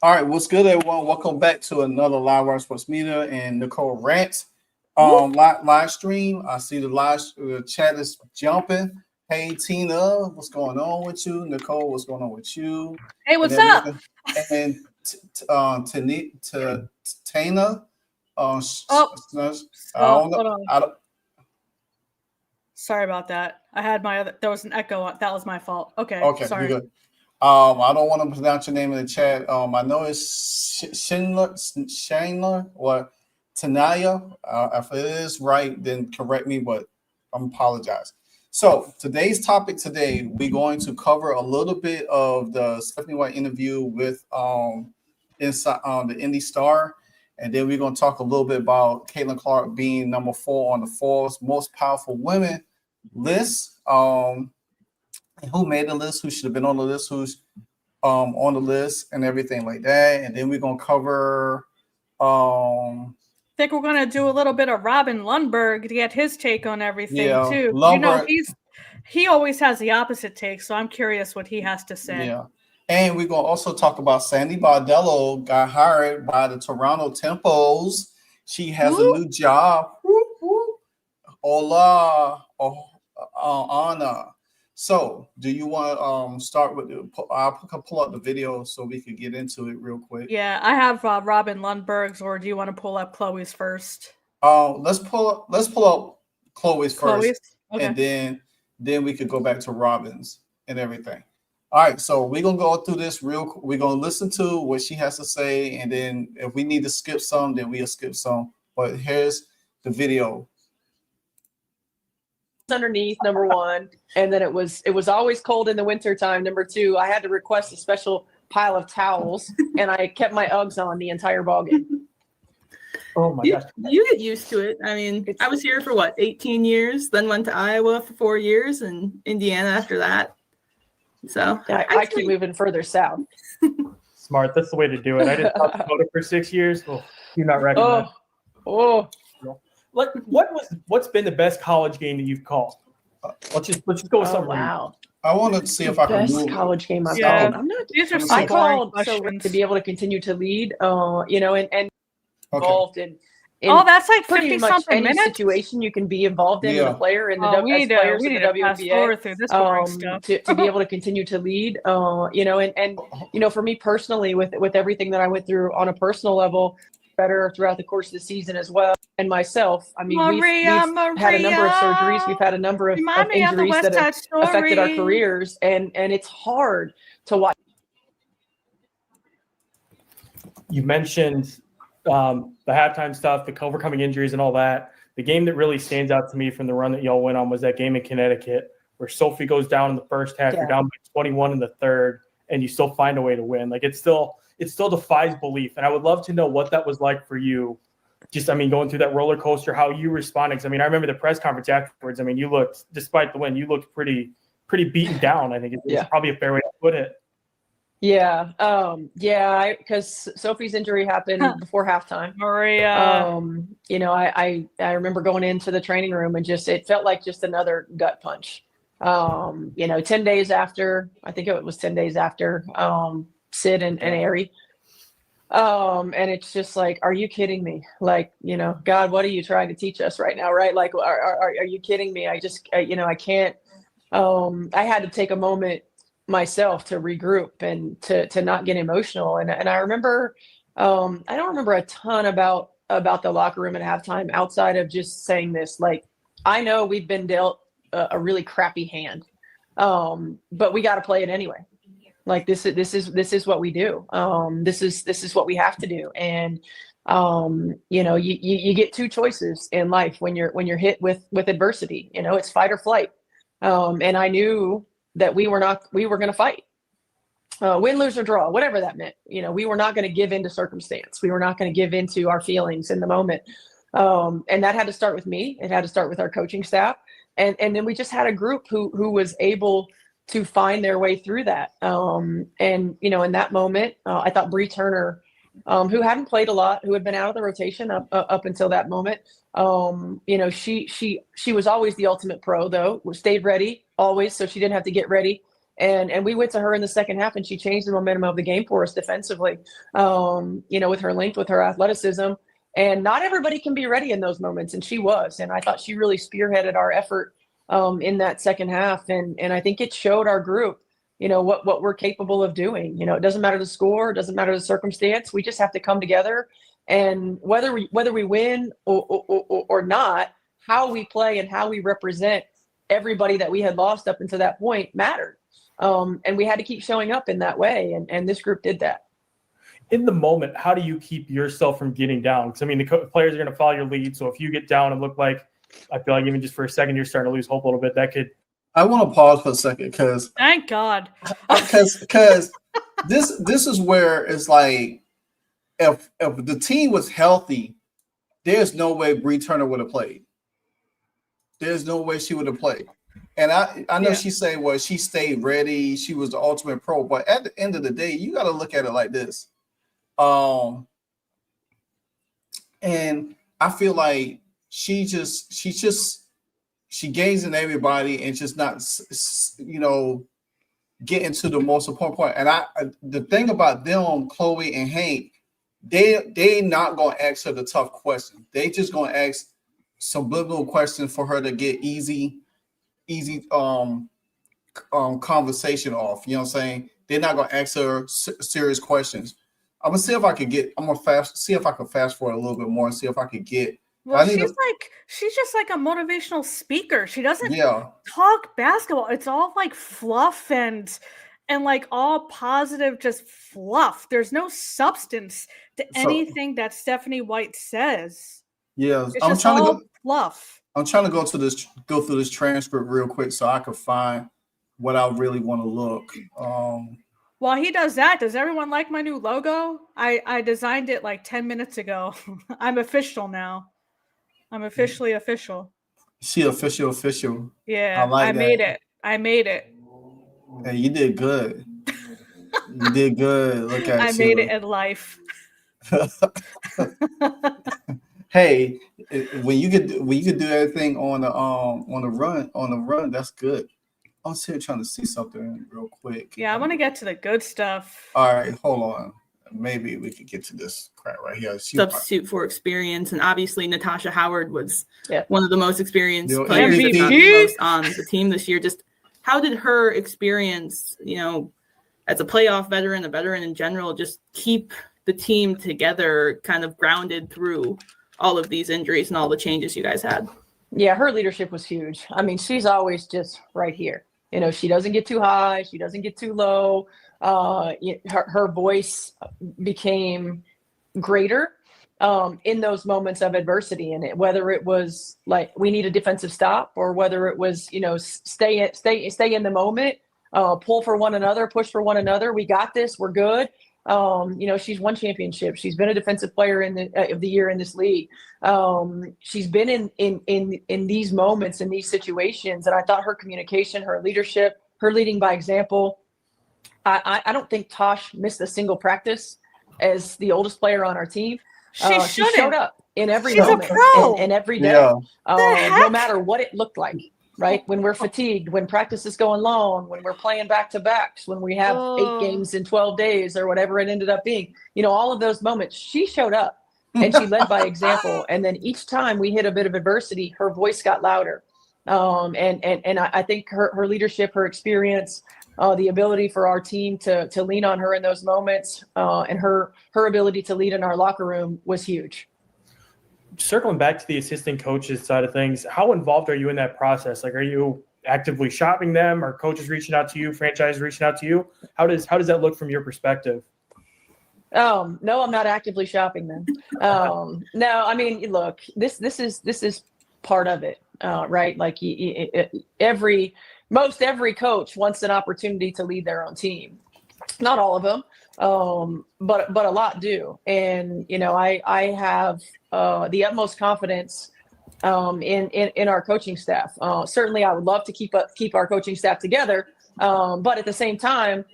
All right, what's good, everyone? Welcome back to another Live Wire Sports Media and Nicole Rants Whoop. live stream. I see the live chat is jumping. Hey Tina, what's going on with you? Nicole, what's going on with you? Hey, And what's up? everything. And Tana, Oh, I oh, don't know. hold on. I don't, Sorry about that. I had my other. There was an echo. That was my fault. Okay, okay, you're sorry. good. I don't want to pronounce your name in the chat. I know it's Shandler or Tanaya. If it is right, then correct me, but I apologize. So today's topic today, we're going to cover a little bit of the Stephanie White interview with inside the Indy Star, and then we're going to talk a little bit about Caitlin Clark being number 4 on the Forbes most powerful women list. Who made the list, who should have been on the list, who's on the list, and everything like that. And then we're gonna cover. I think we're gonna do a little bit of Robin Lundberg to get his take on everything too. Lumber, He always has the opposite take, so I'm curious what he has to say. yeah. And we're gonna also talk about Sandy Bardello got hired by the Toronto Tempos. She has a new job. Hola, Anna. So, do you want to start with I'll pull up the video so we can get into it real quick. Yeah, I have Robin Lundberg's, or do you want to pull up Chloe's first? Let's pull up Chloe's first, okay. and then we could go back to Robin's and everything. All right, so we're gonna go through this real. We're gonna listen to what she has to say, and then if we need to skip some, then we'll skip some. But here's the video. Underneath, number one, and then it was always cold in the winter time. Number two, I had to request a special pile of towels, and I kept my Uggs on the entire ball game. Oh my gosh. You get used to it. I mean, I was here for 18 years, then went to Iowa for 4 years and Indiana after that. So I keep moving further south. Smart. That's the way to do it. I did South Dakota for 6 years. Oh, do not recommend. Oh. What's been the best college game that you've called? Let's just go with something. Wow. I want to see if I can best college game I've Yeah. called. I'm not. These are I called questions. to be able to continue to lead. And involved in that's like pretty 50 much something any minutes. situation you can be involved in as a player in the we need players to in the fast WNBA. forward through this boring stuff. To be able to continue to lead, for me personally, with everything that I went through on a personal level, better throughout the course of the season as well, and myself. I mean, we've had a number of surgeries, we've had a number of injuries that have affected our careers, and it's hard to watch. You mentioned the halftime stuff, the overcoming injuries and all that. The game that really stands out to me from the run that y'all went on was that game in Connecticut where Sophie goes down in the first half, you're down by 21 in the third, and you still find a way to win. Like it still defies belief. And I would love to know what that was like for you. Just, going through that roller coaster, how you responded. 'Cause, I remember the press conference afterwards. You looked, despite the win, you looked pretty beaten down. I think it's probably a fair way to put it. Yeah. Because Sophie's injury happened before halftime. Maria. I remember going into the training room and it felt like just another gut punch. 10 days after, I think it was 10 days after Sid and Ari. And it's just like, are you kidding me? Like, God, what are you trying to teach us right now? Right. Like, are you kidding me? I just, I can't, I had to take a moment myself to regroup and to not get emotional. And I remember, I don't remember a ton about the locker room at halftime outside of just saying this, like, I know we've been dealt a really crappy hand, but we got to play it anyway. Like this is what we do. This is what we have to do. And you get two choices in life when you're hit with adversity. It's fight or flight. And I knew that we were going to fight, win, lose, or draw, whatever that meant. We were not going to give in to circumstance. We were not going to give into our feelings in the moment. And that had to start with me. It had to start with our coaching staff. And then we just had a group who was able to find their way through that. In that moment, I thought Bree Turner, who hadn't played a lot, who had been out of the rotation up until that moment, she was always the ultimate pro, though, stayed ready always, so she didn't have to get ready. And we went to her in the second half, and she changed the momentum of the game for us defensively, with her length, with her athleticism. And not everybody can be ready in those moments, and she was. And I thought she really spearheaded our effort in that second half. And I think it showed our group, what we're capable of doing. It doesn't matter the score, it doesn't matter the circumstance. We just have to come together. And whether we win or not, how we play and how we represent everybody that we had lost up until that point mattered. And we had to keep showing up in that way. And this group did that. In the moment, how do you keep yourself from getting down? Because, the players are going to follow your lead. So if you get down and look like, I feel like even just for a second, you're starting to lose hope a little bit, that could. I want to pause for a second because. Thank God. Because this is where it's like, if the team was healthy, there's no way Bree Turner would have played. There's no way she would have played. And I know she said, well, she stayed ready. She was the ultimate pro. But at the end of the day, you got to look at it like this. And I feel like she gains in everybody and just not, getting to the most important point. And the thing about them, Chloe and Hank, they not going to ask her the tough question. They just going to ask subliminal questions for her to get easy conversation off. You know what I'm saying? They're not going to ask her serious questions. I'm gonna see if I can fast forward a little bit more and see if I could get. Well, she's just like a motivational speaker. She doesn't talk basketball. It's all like fluff and like all positive, just fluff. There's no substance to anything that Stephanie White says. Yeah, it's trying to go fluff. I'm trying to go through this transcript real quick so I can find what I really want to look. While he does that, does everyone like my new logo? I designed it like 10 minutes ago. I'm official now. I'm officially official. She official. Yeah, I made it. Hey, you did good. You did good. Look at you. I made it in life. Hey, when you could do everything on the run, that's good. I'm still trying to see something real quick. Yeah, I want to get to the good stuff. All right, hold on. Maybe we could get to this crap right here. Substitute for experience, and obviously Natasha Howard was one of the most experienced players on the team this year. Just how did her experience, as a playoff veteran, a veteran in general, just keep the team together, kind of grounded through all of these injuries and all the changes you guys had? Yeah, her leadership was huge. She's always just right here. She doesn't get too high. She doesn't get too low. Her voice became greater in those moments of adversity. And whether it was like we need a defensive stop, or whether it was, stay in the moment, pull for one another, push for one another. We got this. We're good. She's won championships. She's been a defensive player of the year in this league. She's been in these moments, in these situations. And I thought her communication, her leadership, her leading by example. I don't think Tosh missed a single practice as the oldest player on our team. She showed up in every moment, a pro. And every day, no matter what it looked like. Right? When we're fatigued, when practice is going long, when we're playing back-to-backs, when we have 8 games in 12 days or whatever it ended up being, all of those moments, she showed up and she led by example. And then each time we hit a bit of adversity, her voice got louder. And I think her leadership, her experience, the ability for our team to lean on her in those moments, and her ability to lead in our locker room was huge. Circling back to the assistant coaches side of things, how involved are you in that process? Like, are you actively shopping them? Are coaches reaching out to you? Franchise reaching out to you? How does that look from your perspective? No, I'm not actively shopping them. No, look, this is part of it, right? Like every coach wants an opportunity to lead their own team. Not all of them, but a lot do. And I have the utmost confidence in our coaching staff. Certainly, I would love to keep our coaching staff together, but at the same time,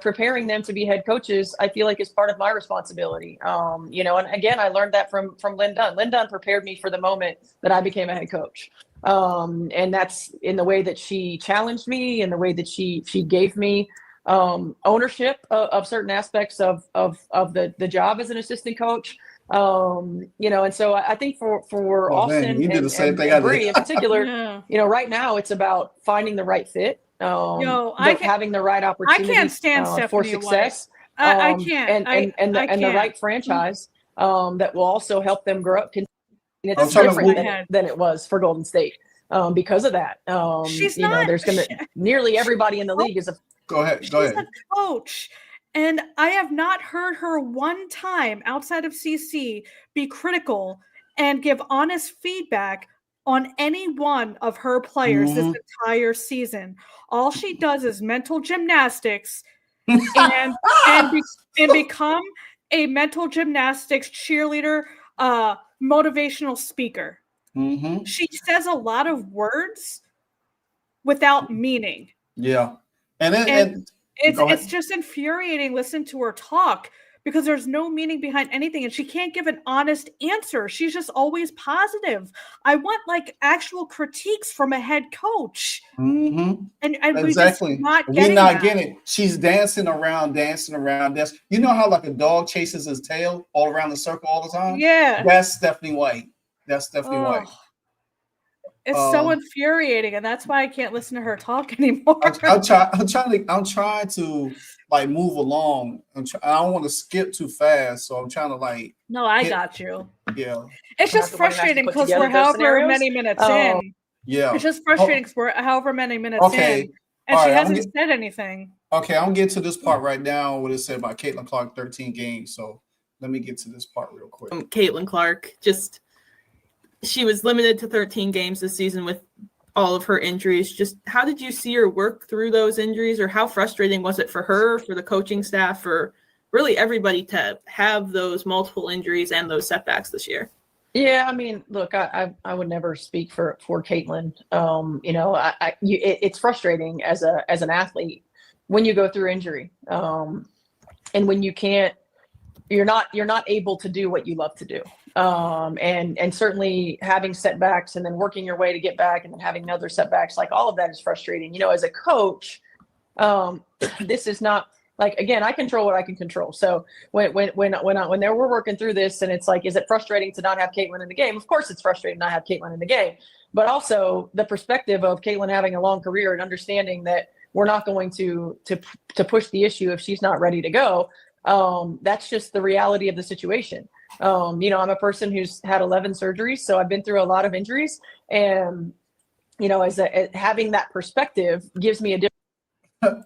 preparing them to be head coaches, I feel like is part of my responsibility. And again, I learned that from Lynn Dunn. Lynn Dunn prepared me for the moment that I became a head coach. And that's in the way that she challenged me, in the way that she gave me ownership of certain aspects of the job as an assistant coach. And so I think for Austin and Bree in particular, right now it's about finding the right fit, having the right opportunity I can't stand for success. I can't. And the right franchise that will also help them grow up. It's different than it was for Golden State because of that. There's going to nearly everybody in the league is a. Go ahead. She's a coach. And I have not heard her one time outside of CC be critical and give honest feedback on any one of her players this entire season. All she does is mental gymnastics and become a mental gymnastics cheerleader, motivational speaker. She says a lot of words without meaning. Yeah. And it's just infuriating listening to her talk because there's no meaning behind anything and she can't give an honest answer. She's just always positive. I want like actual critiques from a head coach. And exactly. We're not getting it. She's dancing around. You know how like a dog chases his tail all around the circle all the time? Yeah. That's Stephanie White. White. It's so infuriating, and that's why I can't listen to her talk anymore. I'm trying to like move along. I don't want to skip too fast, so I'm trying to like. No, I got you. Yeah. It's just frustrating because we're however many minutes in. Yeah. It's just frustrating because we're however many minutes in, and she hasn't said anything. Okay, I'm getting to this part right now. What it said about Caitlin Clark, 13 games. So let me get to this part real quick. Caitlin Clark she was limited to 13 games this season with all of her injuries. Just how did you see her work through those injuries, or how frustrating was it for her, for the coaching staff, for really everybody to have those multiple injuries and those setbacks this year? Yeah, I mean, look, I would never speak for Caitlin. It's frustrating as an athlete when you go through injury, and when you're not able to do what you love to do. And certainly having setbacks and then working your way to get back and then having other setbacks, like all of that is frustrating. As a coach, this is not like, again, I control what I can control. So when we're working through this and it's like, is it frustrating to not have Caitlin in the game? Of course it's frustrating to not have Caitlin in the game, but also the perspective of Caitlin having a long career and understanding that we're not going to push the issue if she's not ready to go. That's just the reality of the situation. I'm a person who's had 11 surgeries, so I've been through a lot of injuries, and as having that perspective gives me a different.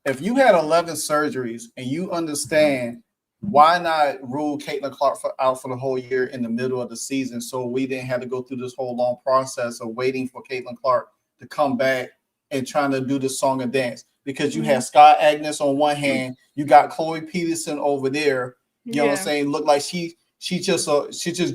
If you had 11 surgeries and you understand, why not rule Caitlin Clark out for the whole year in the middle of the season, so we didn't have to go through this whole long process of waiting for Caitlin Clark to come back and trying to do the song and dance? Because you had Scott Agnes on one hand, you got Chloe Peterson over there. You know what I'm saying? Look like she just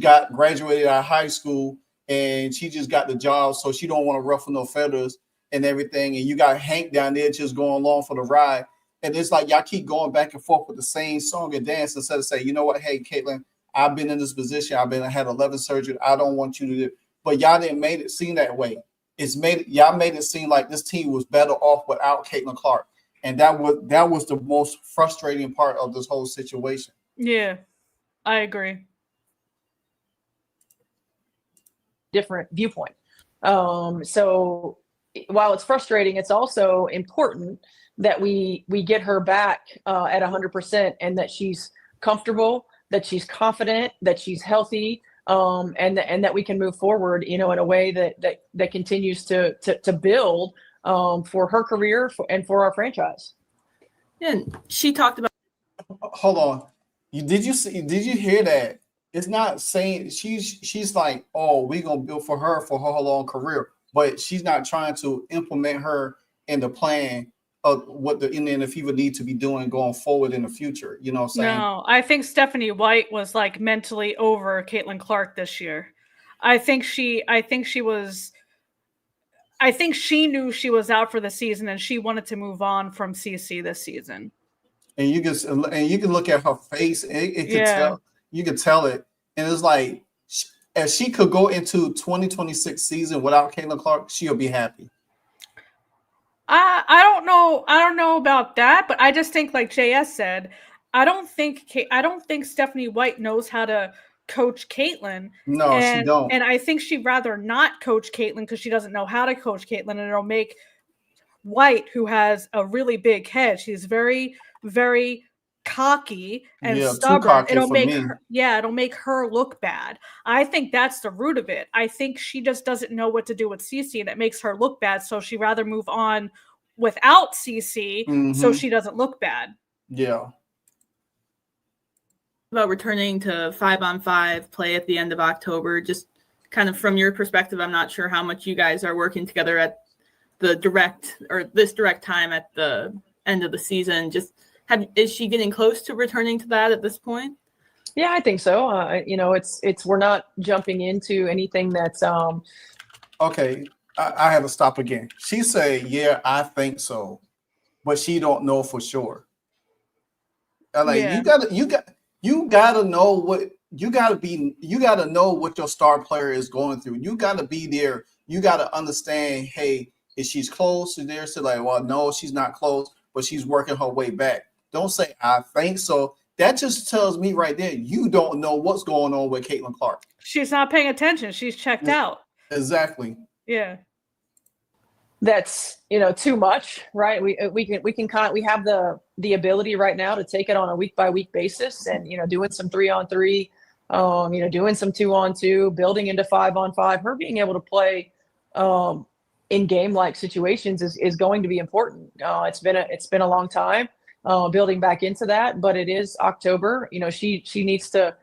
got graduated out of high school and she just got the job, so she don't want to ruffle no feathers and everything. And you got Hank down there just going along for the ride. And it's like y'all keep going back and forth with the same song and dance instead of saying, you know what, hey, Caitlin, I've been in this position. I had 11 surgeries. I don't want you to do. But y'all didn't make it seem that way. Y'all made it seem like this team was better off without Caitlin Clark. And that was the most frustrating part of this whole situation. Yeah, I agree. Different viewpoint. So while it's frustrating, it's also important that we get her back at 100% and that she's comfortable, that she's confident, that she's healthy, and that we can move forward, in a way that continues to build for her career and for our franchise. And she talked about. Hold on. Did you hear that? It's not saying she's like, oh, we're gonna build for her whole long career, but she's not trying to implement her in the plan of what the Indiana Fever need to be doing going forward in the future. You know what I'm saying? No, I think Stephanie White was like mentally over Caitlin Clark this year. I think she knew she was out for the season and she wanted to move on from CC this season. And you can look at her face. You can tell it, and it's like if she could go into 2026 season without Caitlin Clark, she'll be happy. I don't know. I don't know about that, but I just think, like JS said, I don't think Stephanie White knows how to coach Caitlin. No, she don't. And I think she'd rather not coach Caitlin because she doesn't know how to coach Caitlin, and it'll make White, who has a really big head, she's very, very cocky and stubborn. It'll make her look bad. I think that's the root of it. I think she just doesn't know what to do with CC, and it makes her look bad. So she'd rather move on without CC, so she doesn't look bad. Yeah. About returning to 5-on-5 play at the end of October, just kind of from your perspective, I'm not sure how much you guys are working together at this direct time at the end of the season. Just is she getting close to returning to that at this point? Yeah, I think so. We're not jumping into anything that's okay. I had to stop again. She said, "Yeah, I think so," but she don't know for sure. You gotta know what you gotta know what your star player is going through. You gotta be there. You gotta understand. Hey, if she's close to there, so like, well, no, she's not close, but she's working her way back. Don't say I think so. That just tells me right there you don't know what's going on with Caitlin Clark. She's not paying attention. She's checked out. Exactly. Yeah. That's too much, right? We have the ability right now to take it on a week by week basis, and doing some 3-on-3, doing some 2-on-2, building into 5-on-5. Her being able to play in game like situations is going to be important. It's been a long time building back into that, but it is October. She needs to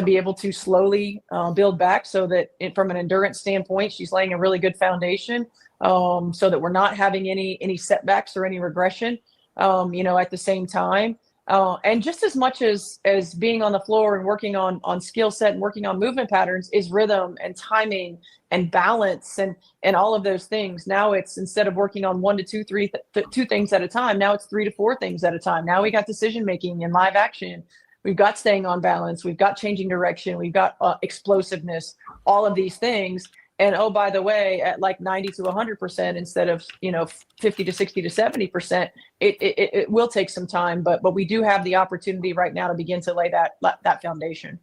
be able to slowly build back so that from an endurance standpoint, she's laying a really good foundation. So that we're not having any setbacks or any regression, at the same time. And just as much as being on the floor and working on skill set and working on movement patterns is rhythm and timing and balance and all of those things. Now it's, instead of working on 1 to 2, 3, 2 things at a time, now it's 3 to 4 things at a time. Now we got decision-making and live action. We've got staying on balance. We've got changing direction. We've got explosiveness, all of these things. And oh, by the way, at like 90 to 100% instead of 50 to 60 to 70%, it will take some time, but we do have the opportunity right now to begin to lay that foundation.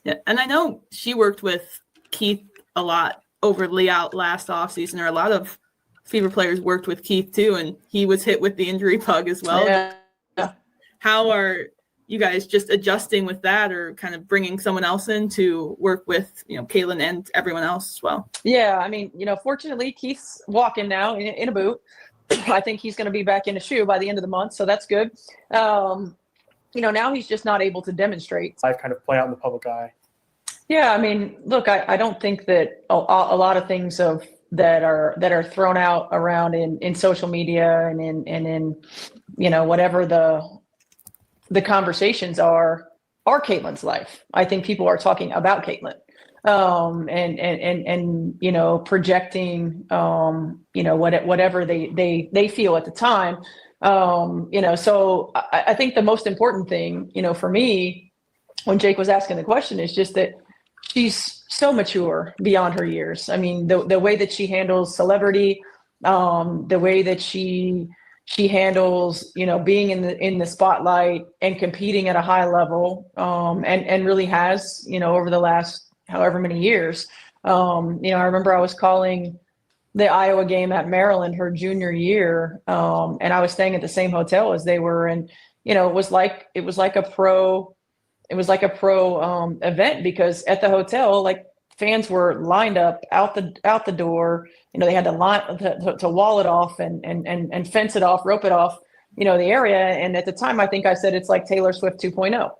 Yeah, and I know she worked with Keith a lot over last offseason, or a lot of Fever players worked with Keith too, and he was hit with the injury bug as well. Yeah. How are you guys just adjusting with that, or kind of bringing someone else in to work with, Caitlin and everyone else as well? Yeah, I mean, fortunately, Keith's walking now in a boot. I think he's going to be back in a shoe by the end of the month, so that's good. Now he's just not able to demonstrate. I kind of play out in the public eye. Yeah, I mean, look, I don't think that a lot of things that are thrown out around in social media and in whatever the conversations are Caitlin's life. I think people are talking about Caitlin, and projecting, whatever they feel at the time. So I think the most important thing, for me, when Jake was asking the question, is just that she's so mature beyond her years. I mean, the way that she handles celebrity, the way that she handles, being in the spotlight and competing at a high level, and really has, over the last however many years. I remember I was calling the Iowa game at Maryland her junior year, and I was staying at the same hotel as they were, and it was like a pro event, because at the hotel, like, fans were lined up out the door. They had to line to wall it off and fence it off, rope it off, the area. And at the time, I think I said it's like Taylor Swift 2.0.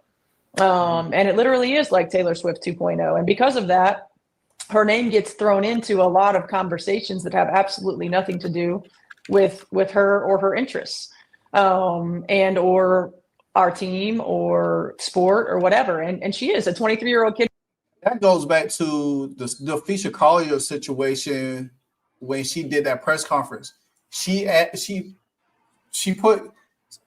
And it literally is like Taylor Swift 2.0. And because of that, her name gets thrown into a lot of conversations that have absolutely nothing to do with her or her interests, and or our team or sport or whatever. And she is a 23-year-old kid. That goes back to the Fisher Collier situation when she did that press conference. She put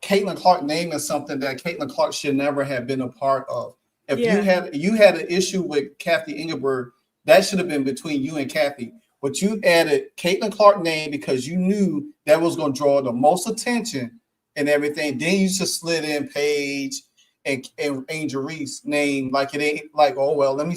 Caitlin Clark's name in something that Caitlin Clark should never have been a part of. If you had an issue with Kathy Ingeberg, That should have been between you and Kathy. But you added Caitlin Clark's name because you knew that was going to draw the most attention and everything. Then you just slid in Paige and Angel Reese's name like it ain't like, oh well, let me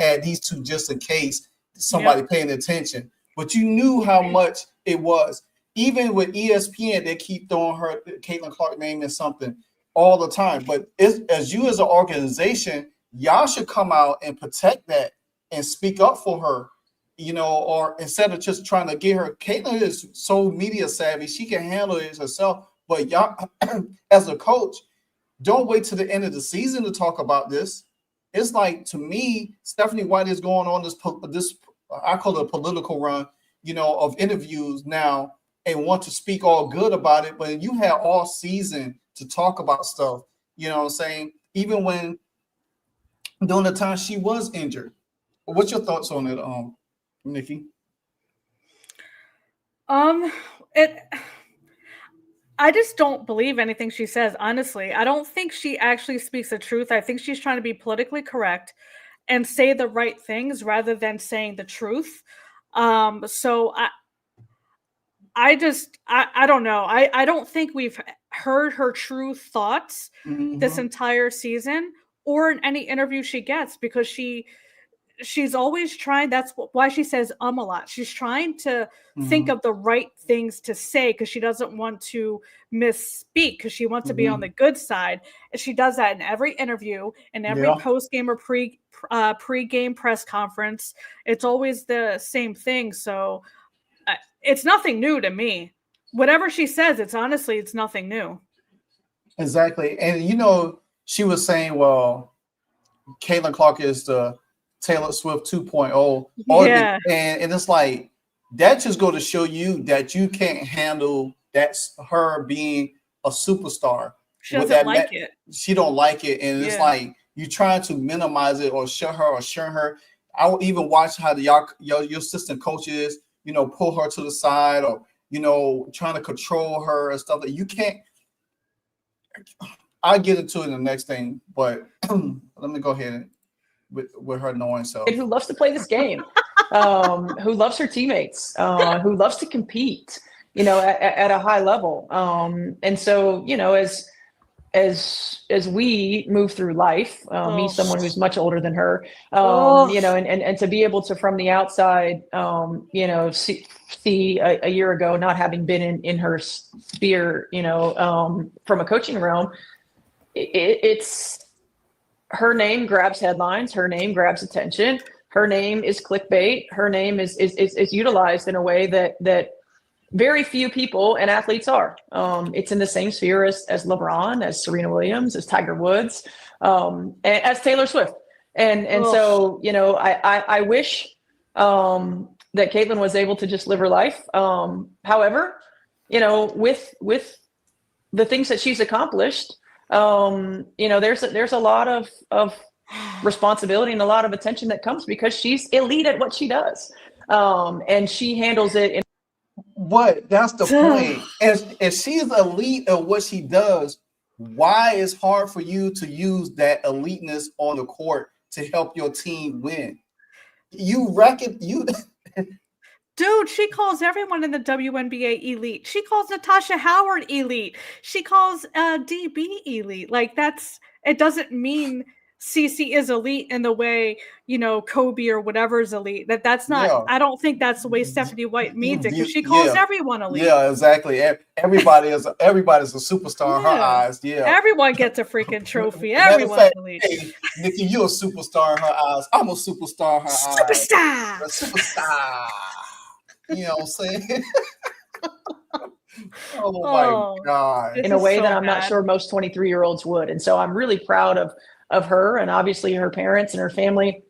add these two just in case somebody paying attention. But you knew how much it was. Even with ESPN, they keep throwing her Caitlin Clark's name in something all the time. But as you as an organization, y'all should come out and protect that and speak up for her, you know, or instead of just trying to get her. Caitlin is so media savvy, she can handle it herself. But y'all, as a coach, don't wait till the end of the season to talk about this. It's like, to me, Stephanie White is going on this I call it a political run, you know, of interviews now and want to speak all good about it. But you had all season to talk about stuff, you know what I'm saying? Even when during the time she was injured. What's your thoughts on it, Nikki? I just don't believe anything she says, honestly. I don't think she actually speaks the truth. I think she's trying to be politically correct and say the right things rather than saying the truth. So I don't know. I don't think we've heard her true thoughts this entire season or in any interview she gets, because she's always trying. That's why she says a lot. She's trying to think of the right things to say because she doesn't want to misspeak, because she wants to be on the good side. And she does that in every interview, in every post-game or pre-game press conference. It's always the same thing. So it's nothing new to me. Whatever she says, it's nothing new. Exactly. And, you know, she was saying, well, Caitlin Clark is the Taylor Swift 2.0. Yeah. And it's like, that just go to show you that you can't handle that's her being a superstar. She doesn't like it. She don't like it. And it's like, you trying to minimize it or shut her or shun her. I will even watch how your assistant coaches, you know, pull her to the side or, you know, trying to control her and stuff. That you can't. I'll get into it in the next thing, but let me go ahead with her knowing so. Who loves to play this game, who loves her teammates, who loves to compete, you know, at a high level. And so, you know, as we move through life, me, someone who's much older than her, you know, and to be able to, from the outside, you know, see a year ago, not having been in her sphere, you know, from a coaching realm, it's her name grabs headlines, her name grabs attention, her name is clickbait, her name is utilized in a way that very few people and athletes are. It's in the same sphere as LeBron, as Serena Williams, as Tiger Woods, as Taylor Swift. And so, you know, I wish that Caitlin was able to just live her life. However, you know, with the things that she's accomplished, you know, there's a lot of responsibility and a lot of attention that comes because she's elite at what she does. And she handles it But that's the point. If she's elite at what she does, why is it hard for you to use that eliteness on the court to help your team win? Dude, she calls everyone in the WNBA elite. She calls Natasha Howard elite. She calls DB elite. Like, it doesn't mean CC is elite in the way, you know, Kobe or whatever is elite. That's not, I don't think that's the way Stephanie White means it, because she calls everyone elite. Yeah, exactly. Everybody's a superstar in her eyes. Yeah. Everyone gets a freaking trophy. Everyone's elite. Hey, Nikki, you're a superstar in her eyes. I'm a superstar in her eyes. Superstar. A superstar. You know what I'm saying? Oh my God. In a way that I'm not sure most 23-year-olds would. And so I'm really proud of her, and obviously her parents and her family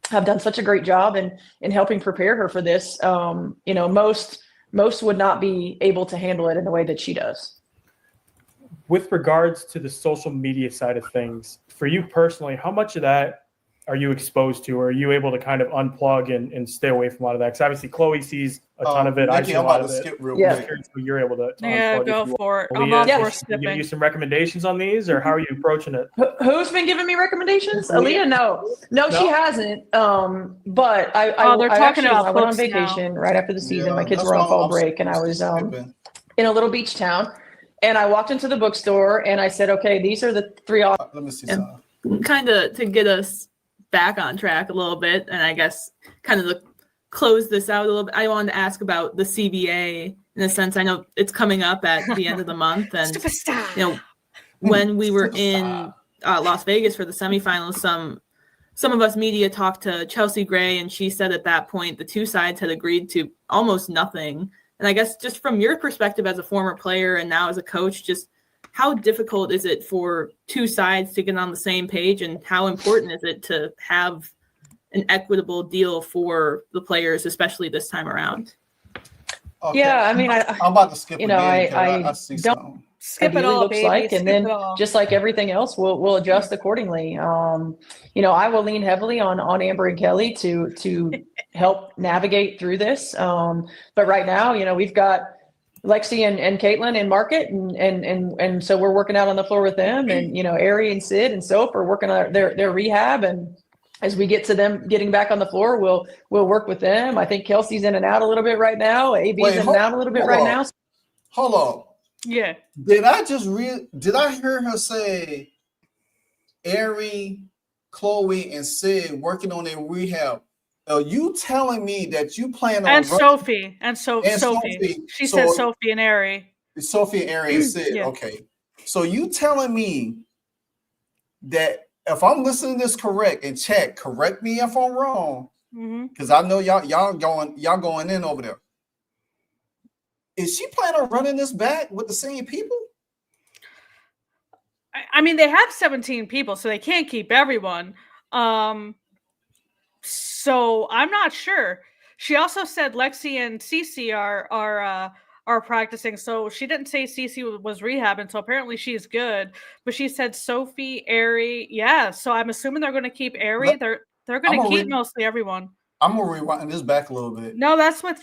have done such a great job in helping prepare her for this. You know, most would not be able to handle it in the way that she does. With regards to the social media side of things, for you personally, how much of that are you exposed to, or are you able to kind of unplug and stay away from a lot of that? Because obviously Chloe sees a ton of it. I see a lot of it. Skip real quick. You're able to unplug. Go for it. I'm all for skipping. Give you some recommendations on these, or how are you approaching it? Who's been giving me recommendations? Aaliyah? No, she hasn't. But I went on vacation right after the season. My kids were on fall break, and I was in a little beach town. And I walked into the bookstore and I said, okay, these are the 3 authors. Let me see something. Kind of to get us back on track a little bit, and I guess kind of to close this out a little bit, I wanted to ask about the CBA in a sense. I know it's coming up at the end of the month, and when we were in Las Vegas for the semifinals, some of us media talked to Chelsea Gray, and she said at that point the two sides had agreed to almost nothing. And I guess just from your perspective as a former player and now as a coach, just how difficult is it for two sides to get on the same page, and how important is it to have an equitable deal for the players, especially this time around? Okay. Yeah, I mean, I'm about to skip. I see don't something. Skip it all, looks baby. like, and then just like everything else, we'll adjust accordingly. I will lean heavily on Amber and Kelly to help navigate through this. But right now, we've got Lexi and Caitlin in market, and so we're working out on the floor with them, and Ari and Sid and Soap are working on their rehab, and as we get to them getting back on the floor, we'll work with them. I think Kelsey's in and out a little bit right now. AB's in and out a little bit right now. Hold on. Yeah. Did I hear her say Ari, Chloe, and Sid working on their rehab? Are you telling me that you plan on Sophie. She said Sophie and Ari. Sophie and Ari and Sid. Yeah. Okay. So you telling me that if I'm listening to this correct, and chat, correct me if I'm wrong, because I know y'all going in over there. Is she planning on running this back with the same people? I mean, they have 17 people, so they can't keep everyone. So I'm not sure. She also said Lexi and Cece are practicing. So she didn't say Cece was rehabbing. So apparently she's good. But she said Sophie, Ari, yeah. So I'm assuming they're going to keep Ari. They're going to keep mostly everyone. I'm gonna rewind this back a little bit. No, that's what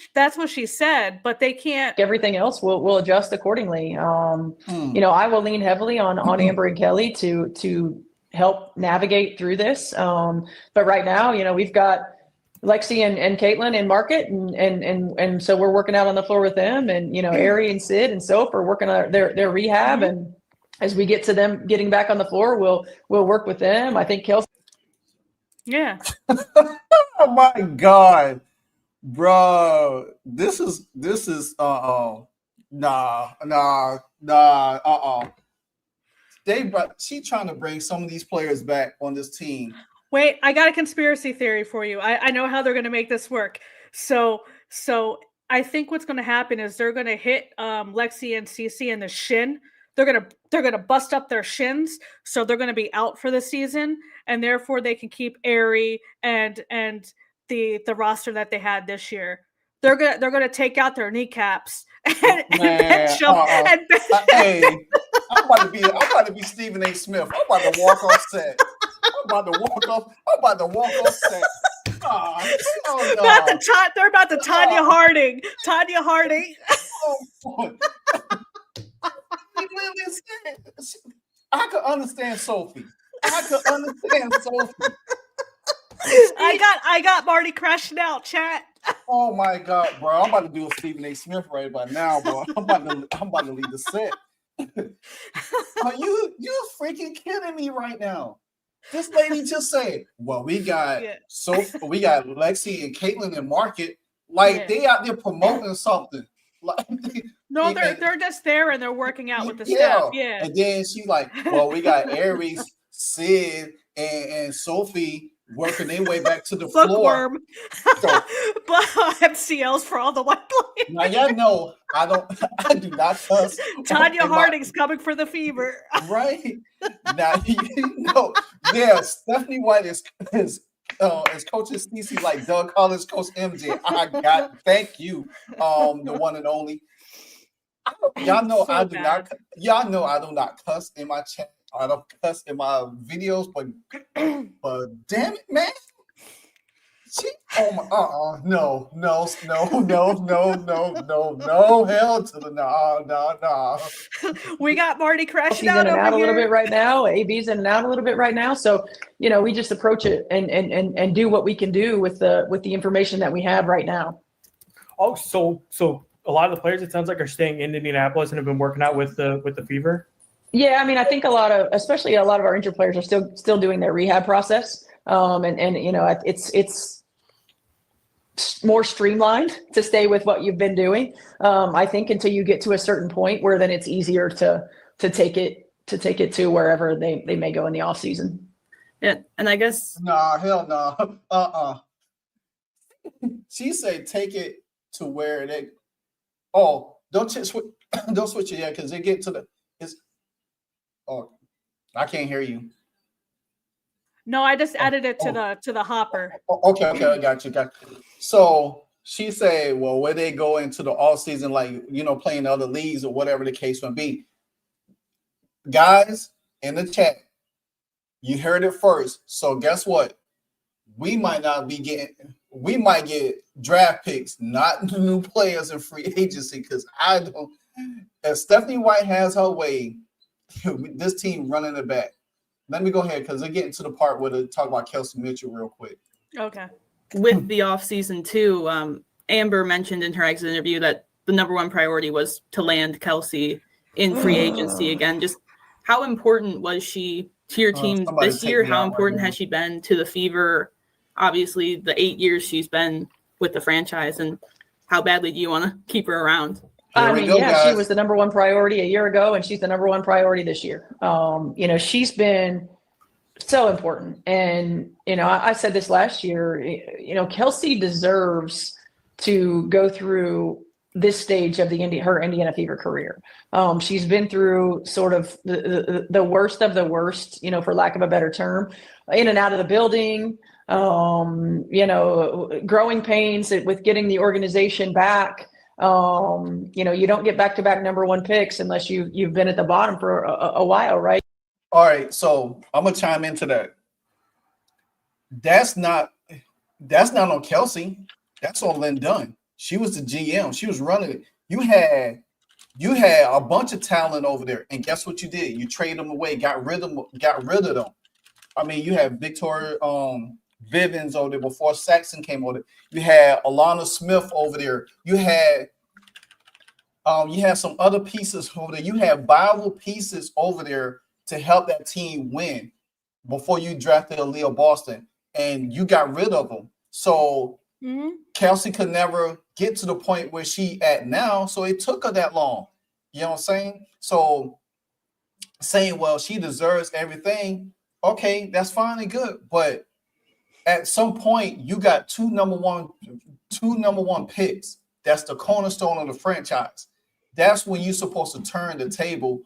she said, but they can't. Everything else we'll adjust accordingly. I will lean heavily on Amber and Kelly to help navigate through this. But right now, we've got Lexi and Caitlin in market, and so we're working out on the floor with them, and Ari and Sid and Soap are working on their rehab, and as we get to them getting back on the floor, we'll work with them. I think Kelsey. Yeah. Oh my God, bro. This is nah. She trying to bring some of these players back on this team. Wait, I got a conspiracy theory for you. I know how they're going to make this work. So I think what's going to happen is they're going to hit Lexi and Cece in the shin. They're gonna bust up their shins, so they're gonna be out for the season, and therefore they can keep Ari and the roster that they had this year. They're gonna take out their kneecaps and bench them. Hey, I'm about to be Stephen A. Smith. I'm about to walk off set. I'm about to walk off set. Oh, no. They're about to Tanya Harding. Tanya Harding. Oh, I could understand Sophie. I got Marty crashing out, chat. Oh my God, bro! I'm about to do a Stephen A. Smith right about now, bro. I'm about to leave the set. Are you freaking kidding me right now? This lady just said, "Well, we got we got Lexi and Caitlin in market, like they out there promoting something." Like, no, they're just there and they're working out with the staff. Yeah. And then she's like, well, we got Aries, Sid, and Sophie working their way back to the floor. So, but MCLs for all the white players. Now y'all know I do not trust Tanya Harding's coming for the fever. Right. Now Stephanie White is Coach Stacey, like Doug Collins, Coach MJ. Thank you, the one and only. Y'all know I do not cuss in my chat. I don't cuss in my videos, but damn it, man. Oh my, no, hell to the no. We got Marty crashing He's out in and over out here. a little bit right now. AB's in and out a little bit right now. So, we just approach it and do what we can do with the information that we have right now. Oh, so a lot of the players, it sounds like, are staying in Indianapolis and have been working out with the Fever. Yeah, I mean, I think especially a lot of our injured players are still doing their rehab process. It's more streamlined to stay with what you've been doing. I think until you get to a certain point where then it's easier to take it to wherever they may go in the off season. Yeah, and I guess hell no. She said take it to where they. Oh, don't switch it yet because they get to the. Oh, I can't hear you. No, I just added it to the hopper. Okay, I got you. So she said, well, where they go into the off season, like playing other leagues or whatever the case may be. Guys in the chat, you heard it first. So guess what? We might get draft picks, not new players in free agency, because I don't. If Stephanie White has her way, this team running it back. Let me go ahead because they're getting to the part where they talk about Kelsey Mitchell real quick. Okay. With the offseason too, Amber mentioned in her exit interview that the number one priority was to land Kelsey in free agency again. Just how important was she to your team this year? How important has she been to the Fever? Obviously, the 8 years she's been with the franchise, and how badly do you want to keep her around? She was the number one priority a year ago, and she's the number one priority this year. She's been so important. And, I said this last year, Kelsey deserves to go through this stage of her Indiana Fever career. She's been through sort of the worst of the worst, for lack of a better term, in and out of the building, growing pains with getting the organization back. You don't get back-to-back number one picks unless you've been at the bottom for a while, right? All right, so I'm gonna chime into that. That's not on Kelsey. That's on Lynn Dunn. She was the GM. She was running it. You had a bunch of talent over there, and guess what you did? You traded them away, got rid of them. I mean, you had Victoria Vivens over there before Saxon came over there. You had Alana Smith over there. You had some other pieces over there. You had viable pieces over there to help that team win before you drafted Aaliyah Boston, and you got rid of them. So Kelsey could never get to the point where she at now, so it took her that long. You know what I'm saying? So saying, well, she deserves everything, okay, that's fine and good, but at some point, you got two number one picks. That's the cornerstone of the franchise. That's when you're supposed to turn the table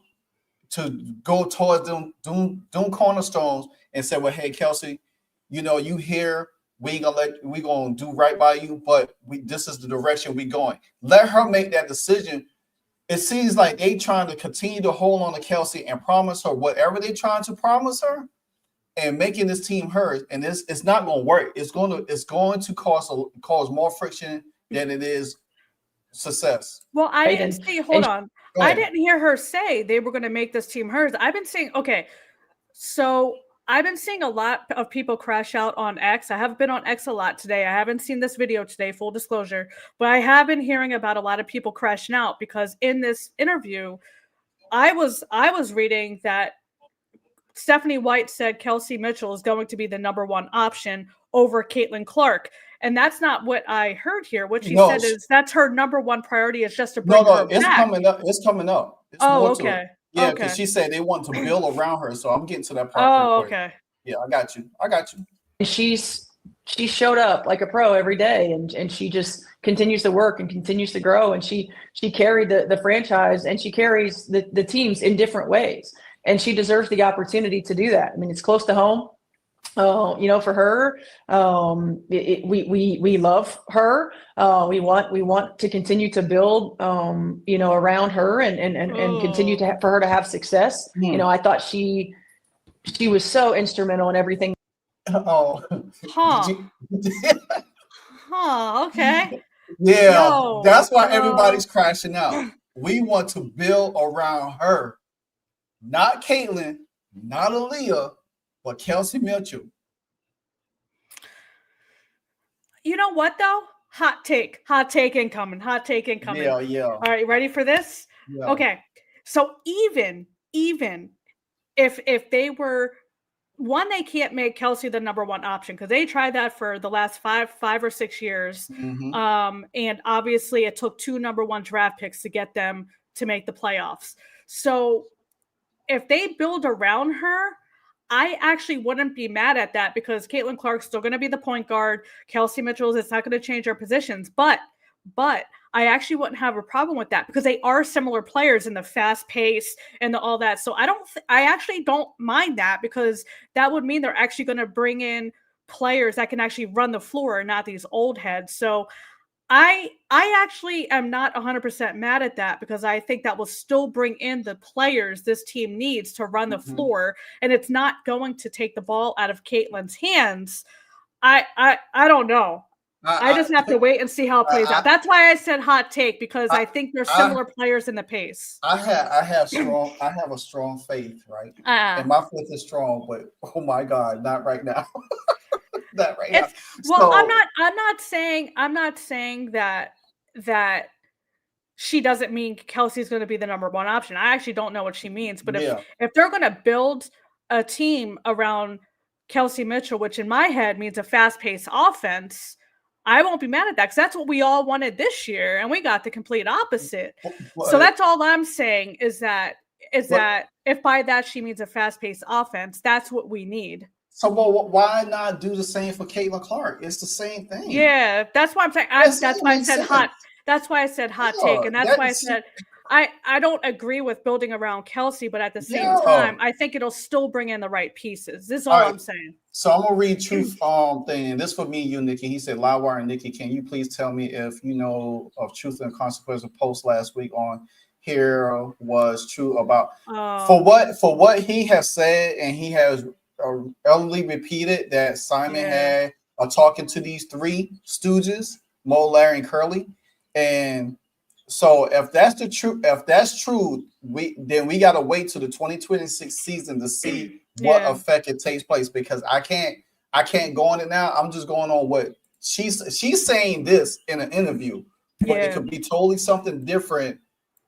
to go towards them cornerstones and say, well, hey, Kelsey, you here. We gonna do right by you, but this is the direction we going. Let her make that decision. It seems like they trying to continue to hold on to Kelsey and promise her whatever they're trying to promise her, and making this team hers, and it's not going to work. It's going to cause more friction than it is success. Well, I didn't see. Hold on, I didn't hear her say they were going to make this team hers. I've been saying, okay, so I've been seeing a lot of people crash out on X. I have been on X a lot today. I haven't seen this video today, full disclosure, but I have been hearing about a lot of people crashing out because in this interview, I was reading that Stephanie White said Kelsey Mitchell is going to be the number one option over Caitlin Clark. And that's not what I heard here. What she said is that's her number one priority is just to bring her it's back. It's coming up. It's more okay. Yeah, because she said they want to build around her. So I'm getting to that part. Oh, okay. Yeah, I got you. She showed up like a pro every day, and she just continues to work and continues to grow. And she carried the franchise, and she carries the teams in different ways. And she deserves the opportunity to do that. I mean, it's close to home. For her, we love her. We want to continue to build, around her and continue for her to have success. I thought she was so instrumental in everything. Oh, Okay. Yeah, Yo, that's why everybody's crashing out. We want to build around her, not Caitlin, not Aaliyah, but Kelsey Mitchell. You know what though? Hot take incoming. Yeah. All right, ready for this? Yeah. Okay. So even if they were one, they can't make Kelsey the number one option because they tried that for the last five or 6 years. Mm-hmm. And obviously it took 2 number 1 draft picks to get them to make the playoffs. So if they build around her, I actually wouldn't be mad at that because Caitlin Clark's still going to be the point guard. Kelsey Mitchell, it's not going to change their positions. But I actually wouldn't have a problem with that because they are similar players in the fast pace and all that. So I actually don't mind that because that would mean they're actually going to bring in players that can actually run the floor, not these old heads. So I actually am not 100% mad at that because I think that will still bring in the players this team needs to run the floor, and it's not going to take the ball out of Caitlin's hands. I don't know. I just have to wait and see how it plays out. That's why I said hot take because I think they're similar players in the pace. I have a strong faith, right? And my faith is strong, but oh my God, not right now. Not right now. Well, so, I'm not saying that she doesn't mean Kelsey's going to be the number one option. I actually don't know what she means, but if they're going to build a team around Kelsey Mitchell, which in my head means a fast-paced offense, I won't be mad at that because that's what we all wanted this year, and we got the complete opposite. So that's all I'm saying is that if by that she means a fast-paced offense, that's what we need. So why not do the same for Caitlin Clark? It's the same thing. Yeah, that's why I'm saying. That's why I said hot. That's why I said hot take, and that's why I said I don't agree with building around Kelsey, but at the same time, I think it'll still bring in the right pieces. This is all I'm saying. So I'm gonna read Truth thing, and this for me, you, Nikki. He said, "Livewire and Nikki, can you please tell me if you know of Truth and Consequences post last week on here was true about for what he has said, and he has early repeated that Simon had talking to these 3 stooges, Mo, Larry, and Curly, and." So if that's true, we gotta wait till the 2026 season to see what effect it takes place because I can't go on it now. I'm just going on what she's saying this in an interview, but it could be totally something different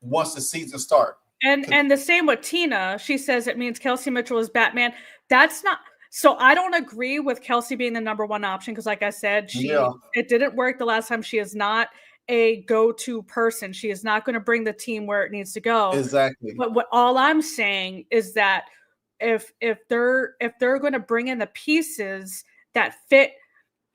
once the season starts. And the same with Tina. She says it means Kelsey Mitchell is Batman. That's not. So I don't agree with Kelsey being the number one option because, like I said, it didn't work the last time. She is not a go-to person. She is not going to bring the team where it needs to go. Exactly. But what all I'm saying is that if they're going to bring in the pieces that fit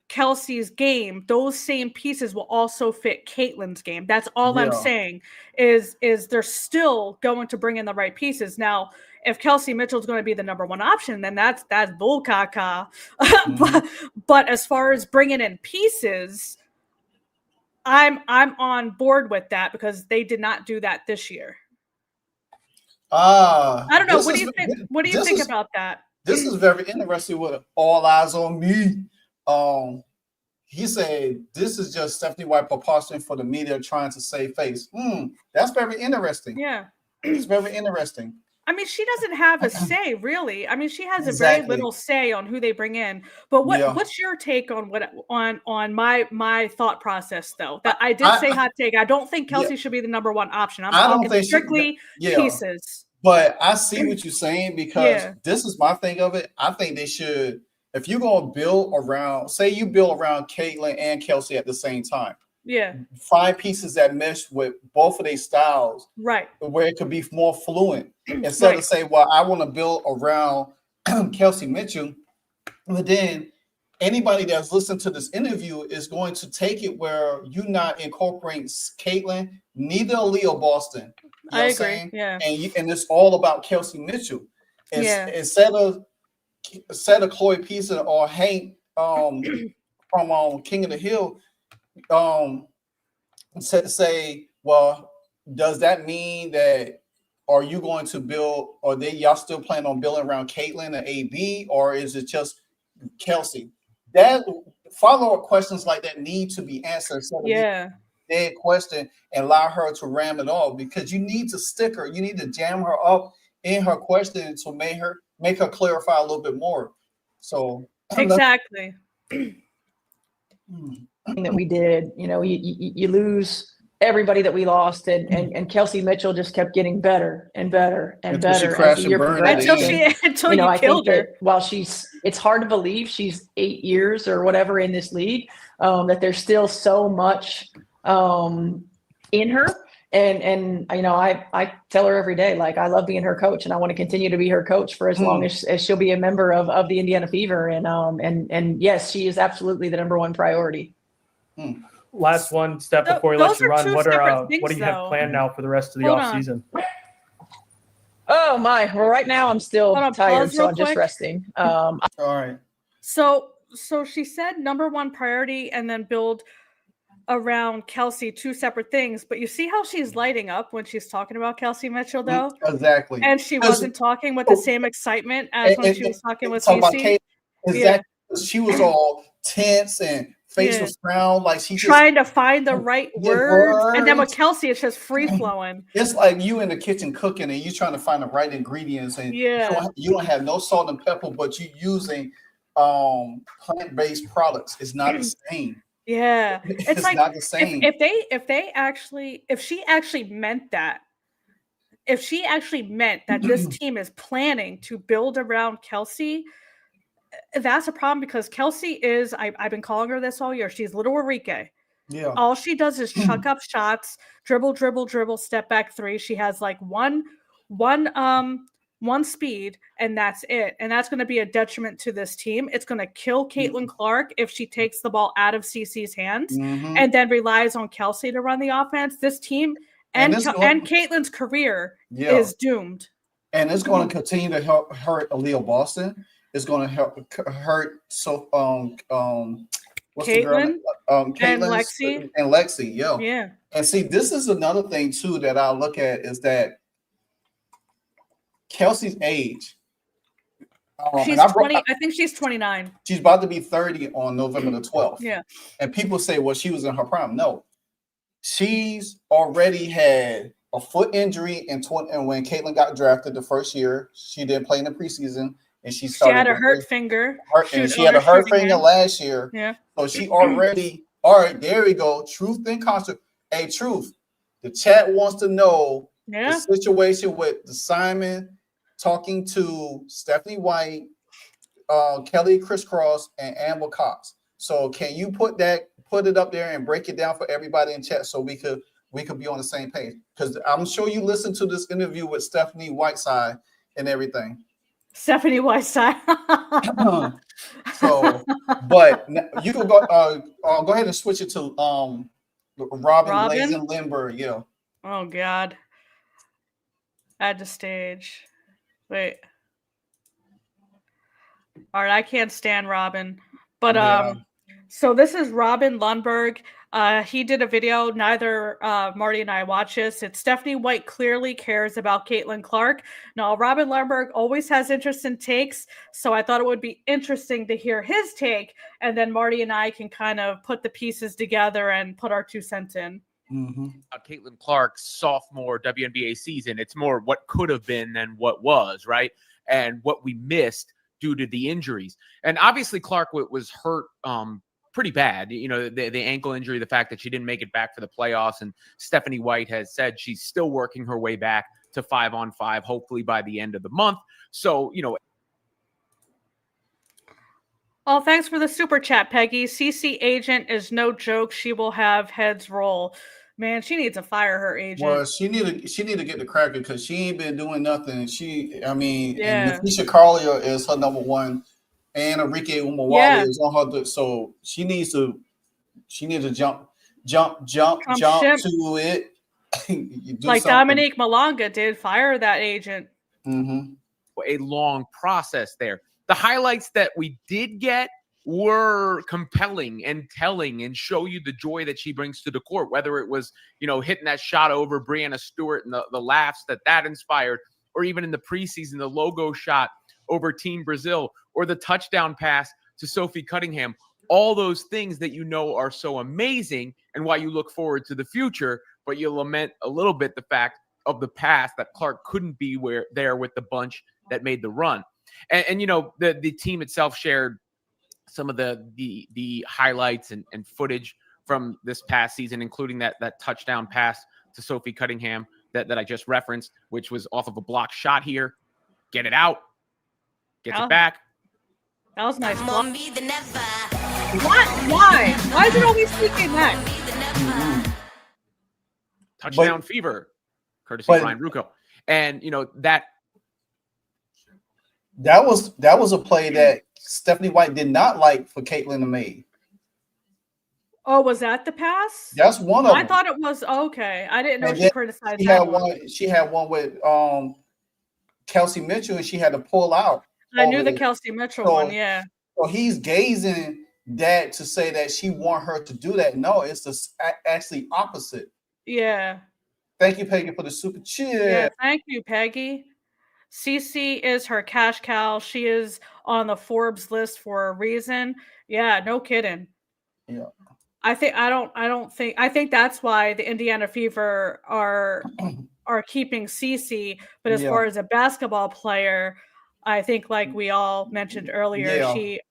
Kelsey's game, those same pieces will also fit Caitlin's game. That's all I'm saying is they're still going to bring in the right pieces. Now, if Kelsey Mitchell is going to be the number one option, then that's bull caca. But as far as bringing in pieces, I'm on board with that because they did not do that this year. I don't know. What do you think? What do you think about that? This is very interesting with All Eyes on Me. He said this is just Stephanie White proposition for the media trying to save face. That's very interesting. Yeah, it's very interesting. I mean, she doesn't have a say, really. I mean, she has a very little say on who they bring in. But what's your take on on my thought process, though? That I did say hot take. I don't think Kelsey should be the number one option. I'm talking strictly pieces. But I see what you're saying because this is my thing of it. I think they should, if you're going to build around, say you build around Caitlin and Kelsey at the same time. Yeah. Find pieces that mesh with both of their styles. Right. Where it could be more fluent. Instead of saying, well, I want to build around Kelsey Mitchell. But then anybody that's listened to this interview is going to take it where you're not incorporating Caitlin, neither Aaliyah Boston. You know I agree. Yeah. And it's all about Kelsey Mitchell. Instead of set of Chloe Pearson or Hank from King of the Hill say, well, does that mean that are you going to build, or y'all still plan on building around Caitlin and AB, or is it just Kelsey? That follow-up questions like that need to be answered. So dead question and allow her to ram it all, because you need to stick her, you need to jam her up in her question to make her clarify a little bit more. So exactly. That we did, you lose everybody that we lost, and Kelsey Mitchell just kept getting better and better and better as the year progressed. Until you killed her. While it's hard to believe she's 8 years or whatever in this league, that there's still so much in her. And I tell her every day, like, I love being her coach, and I want to continue to be her coach for as long as she'll be a member of the Indiana Fever. And yes, she is absolutely the number one priority. Last one, Steph, before we let you run, what do you have planned now for the rest of the off season? Oh my! Well, right now I'm still tired, so I'm just resting. All right. So she said number one priority, and then build around Kelsey, two separate things. But you see how she's lighting up when she's talking about Kelsey Mitchell, though. Exactly. And she wasn't talking with the same excitement as when she was talking with CC. Exactly. She was all tense and face was frown, like she trying to find the right words. And then with Kelsey, it's just free flowing. It's like you in the kitchen cooking and you trying to find the right ingredients, and you don't have no salt and pepper, but you're using plant-based products. It's not the same. Yeah, it's like not the same. If she actually meant that this team is planning to build around Kelsey, that's a problem, because Kelsey is, I've been calling her this all year, she's little Enrique. Yeah. All she does is chuck up shots, dribble, step back three. She has like one speed, and that's it. And that's going to be a detriment to this team. It's going to kill Caitlin Clark if she takes the ball out of CC's hands and then relies on Kelsey to run the offense. This team and Caitlin's career is doomed. And it's going to continue to hurt Aaliyah Boston. It's going to hurt what's Caitlin, and Lexi. Yeah. And see, this is another thing too that I look at, is that Kelsey's age. She's 20. I think she's 29. She's about to be 30 on November the 12th. Yeah. And people say, well, she was in her prime. No, she's already had a foot injury and when Caitlin got drafted the first year, she didn't play in the preseason. And she had a hurt finger. She had a hurt finger last year. Yeah. So she already, all right, there we go. Truth in concert. Hey, Truth, the chat wants to know the situation with the Simon talking to Stephanie White, Kelly Crisscross, and Amber Cox. So can you put it up there and break it down for everybody in chat so we could be on the same page? Because I'm sure you listened to this interview with Stephanie Whiteside and everything. Stephanie Whiteside. So, but you can go ahead and switch it to Robin Blazin Lindbergh. Yeah. Oh God. Add to stage. Wait. All right, I can't stand Robin, but so this is Robin Lundberg. He did a video. Neither Marty and I watch this. It's Stephanie White clearly cares about Caitlin Clark. Now, Robin Lundberg always has interesting takes, so I thought it would be interesting to hear his take, and then Marty and I can kind of put the pieces together and put our 2 cents in. Caitlin Clark's sophomore WNBA season, it's more what could have been than what was, right? And what we missed due to the injuries. And obviously Clark was hurt pretty bad, the ankle injury, the fact that she didn't make it back for the playoffs. And Stephanie White has said she's still working her way back to 5-on-5, hopefully by the end of the month. So, Oh, thanks for the super chat, Peggy. CC agent is no joke. She will have heads roll. Man, she needs to fire her agent. Well, she need to get the cracker, because she ain't been doing nothing. And Natisha Carlier is her number one, and Enrique Umawali is on her. So she needs to jump to it. Like Dominique Malonga did, fire that agent. A long process there. the highlights that we did get were compelling and telling and show you the joy that she brings to the court, whether it was, hitting that shot over Breanna Stewart and the laughs that inspired, or even in the preseason, the logo shot over Team Brazil, or the touchdown pass to Sophie Cunningham. All those things that are so amazing and why you look forward to the future, but you lament a little bit the fact of the past that Clark couldn't be there with the bunch that made the run. And the team itself shared some of the highlights and footage from this past season, including that touchdown pass to Sophie Cunningham that I just referenced, which was off of a block shot here. Get it out. Gets it back. That was nice. What? Why? Why is it always speaking that? Touchdown fever, courtesy of Ryan Rucco. And that was a play that Stephanie White did not like for Caitlin to make. Oh, was that the pass? That's one of them. I thought it was okay. I didn't know she criticized that. She had one with Kelsey Mitchell, and she had to pull out. I knew the Kelsey Mitchell one, yeah. So he's gazing that to say that she want her to do that. No, it's actually opposite. Yeah. Thank you, Peggy, for the super chat. Yeah, thank you, Peggy. Cece is her cash cow. She is on the Forbes list for a reason. Yeah, no kidding. Yeah. I think that's why the Indiana Fever are keeping Cece. But as far as a basketball player, I think, like we all mentioned earlier,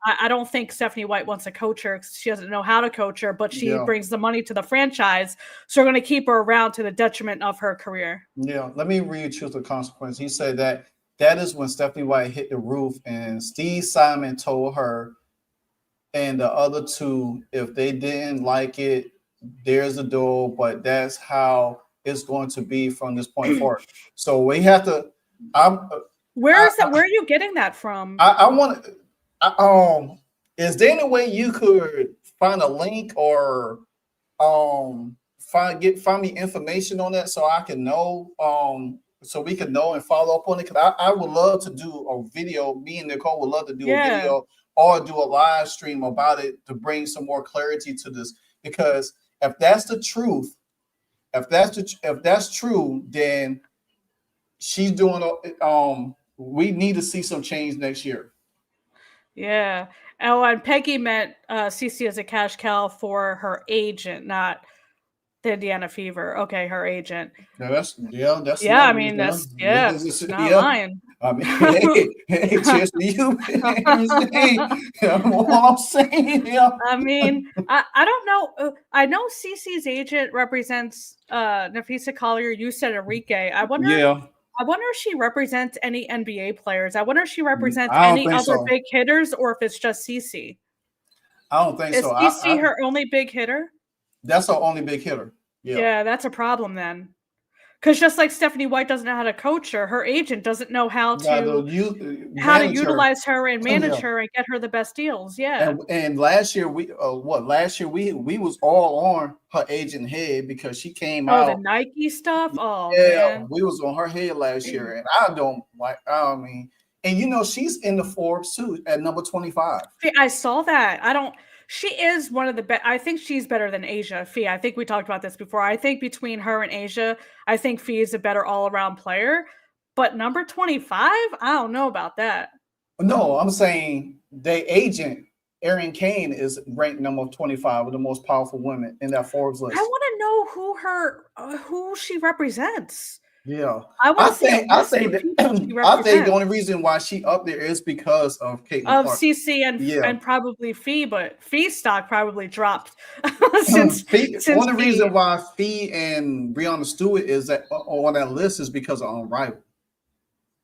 I don't think Stephanie White wants to coach her because she doesn't know how to coach her, but she brings the money to the franchise. So we're going to keep her around to the detriment of her career. Yeah. Let me read Truth or Consequence. He said that is when Stephanie White hit the roof, and Steve Simon told her and the other two, if they didn't like it, there's the door, but that's how it's going to be from this point forward. So we have to. Where are you getting that from? I want to. Is there any way you could find a link or find me information on that so I can know? So we can know and follow up on it. Because I would love to do a video. Me and Nicole would love to do a video or do a live stream about it to bring some more clarity to this. Because if that's the truth, if that's true, then she's doing. We need to see some change next year. Yeah. Oh, and Peggy meant Cece as a cash cow for her agent, not the Indiana Fever. Okay, her agent. That's I mean, that's not lying. I mean, hey, cheers to you. What I'm saying. Yeah. I mean, I don't know. I know Cece's agent represents Nafisa Collier. You said Enrique. I wonder if she represents any NBA players. I wonder if she represents any other big hitters or if it's just Cece. I don't think so. Is Cece her only big hitter? That's her only big hitter. Yeah, that's a problem then. Because just like Stephanie White doesn't know how to coach her, her agent doesn't know how to utilize her and manage her and get her the best deals. Yeah. And last year we was all on her agent head because she came out. Oh, the Nike stuff. Oh, yeah, man. we was on her head last year, and I don't like. I mean, and she's in the Forbes too at number 25. I saw that. She is one of the best. I think she's better than Asia Fee. I think we talked about this before. I think between her and Asia, I think Fee is a better all-around player. But number 25, I don't know about that. No, I'm saying the agent, Erin Kane, is ranked number 25 with the most powerful women in that Forbes list. I want to know who she represents. Yeah, I think the only reason why she up there is because of Caitlin Clark. CC and probably Fee, but Fee's stock probably dropped since one of the reasons why Fee and Breanna Stewart is on that list is because of Unrivaled.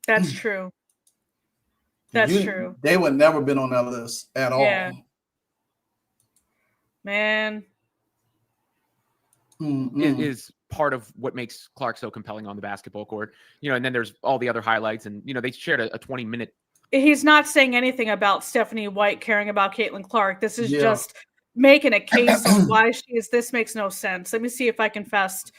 That's true. That's true. They would never been on that list at all. Yeah. Man. It is part of what makes Clark so compelling on the basketball court, and then there's all the other highlights, and they shared a 20-minute. He's not saying anything about Stephanie White caring about Caitlin Clark. This is just making a case of why she is. This makes no sense. Let me see if I can fast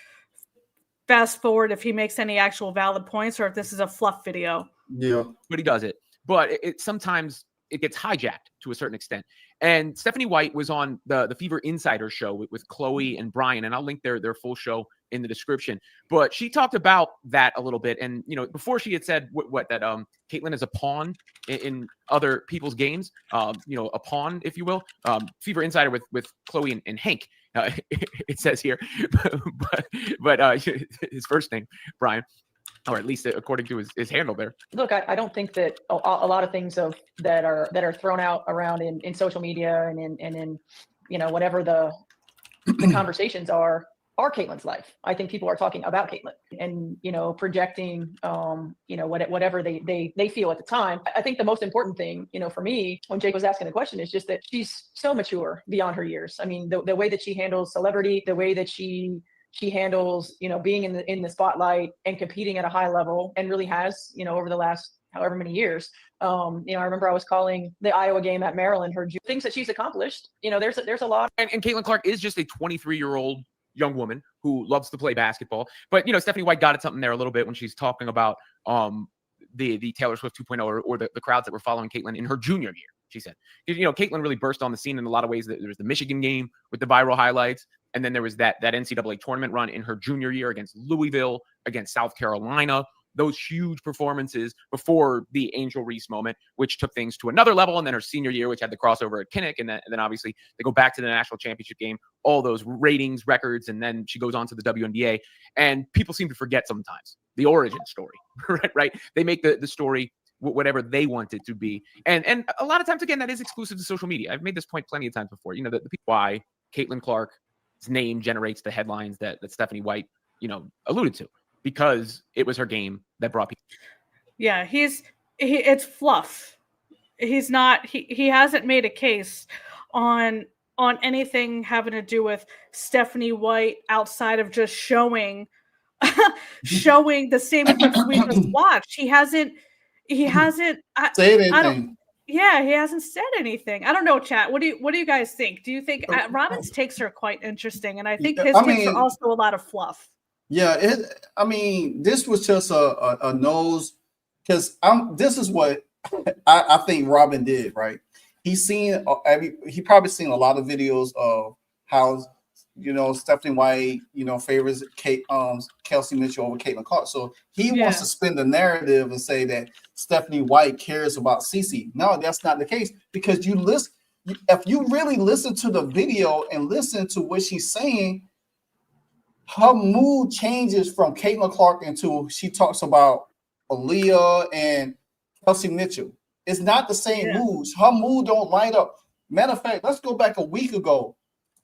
forward if he makes any actual valid points or if this is a fluff video. Yeah, but he does it. But it sometimes it gets hijacked to a certain extent. And Stephanie White was on the Fever Insider show with Chloe and Brian, and I'll link their full show in the description. But she talked about that a little bit, and before she had said that Caitlyn is a pawn in other people's games, a pawn, if you will. Fever Insider with Chloe and Hank. It says here, but his first name, Brian, or at least according to his handle there. Look, I don't think that a lot of things that are thrown out around in social media and in whatever the conversations are Caitlyn's life. I think people are talking about Caitlyn and projecting whatever they feel at the time. I think the most important thing for me when Jake was asking the question is just that she's so mature beyond her years. I mean, the way that she handles celebrity, the way that she handles being in the spotlight and competing at a high level, and really has over the last however many years. I remember I was calling the Iowa game at Maryland, her things that she's accomplished. There's a lot. And Caitlin Clark is just a 23-year-old young woman who loves to play basketball. But Stephanie White got at something there a little bit when she's talking about the Taylor Swift 2.0 or the crowds that were following Caitlin in her junior year. She said, Caitlin really burst on the scene in a lot of ways. There was the Michigan game with the viral highlights. And then there was that NCAA tournament run in her junior year against Louisville, against South Carolina. Those huge performances before the Angel Reese moment, which took things to another level. And then her senior year, which had the crossover at Kinnick. And then obviously they go back to the national championship game, all those ratings, records. And then she goes on to the WNBA. And people seem to forget sometimes the origin story, right? They make the story whatever they want it to be. And a lot of times, again, that is exclusive to social media. I've made this point plenty of times before, the people why Caitlin Clark's name generates the headlines that Stephanie White, alluded to, because it was her game that brought people. Yeah, it's fluff. He's not, he hasn't made a case on anything having to do with Stephanie White outside of just showing the same clips we just watched. He hasn't said anything. Yeah, he hasn't said anything. I don't know, chat. What do you guys think? Do you think Robin's takes are quite interesting, and I think his takes are also a lot of fluff. Yeah, this was just a nose, because this is what I think Robin did, right? He probably seen a lot of videos of how Stephanie White favors Kelsey Mitchell over Caitlin Clark. So he wants to spin the narrative and say that Stephanie White cares about Cece. No, that's not the case, because if you really listen to the video and listen to what she's saying, her mood changes from Caitlin Clark until she talks about Aaliyah and Kelsey Mitchell. It's not the same moods. Her mood don't light up. Matter of fact, let's go back a week ago.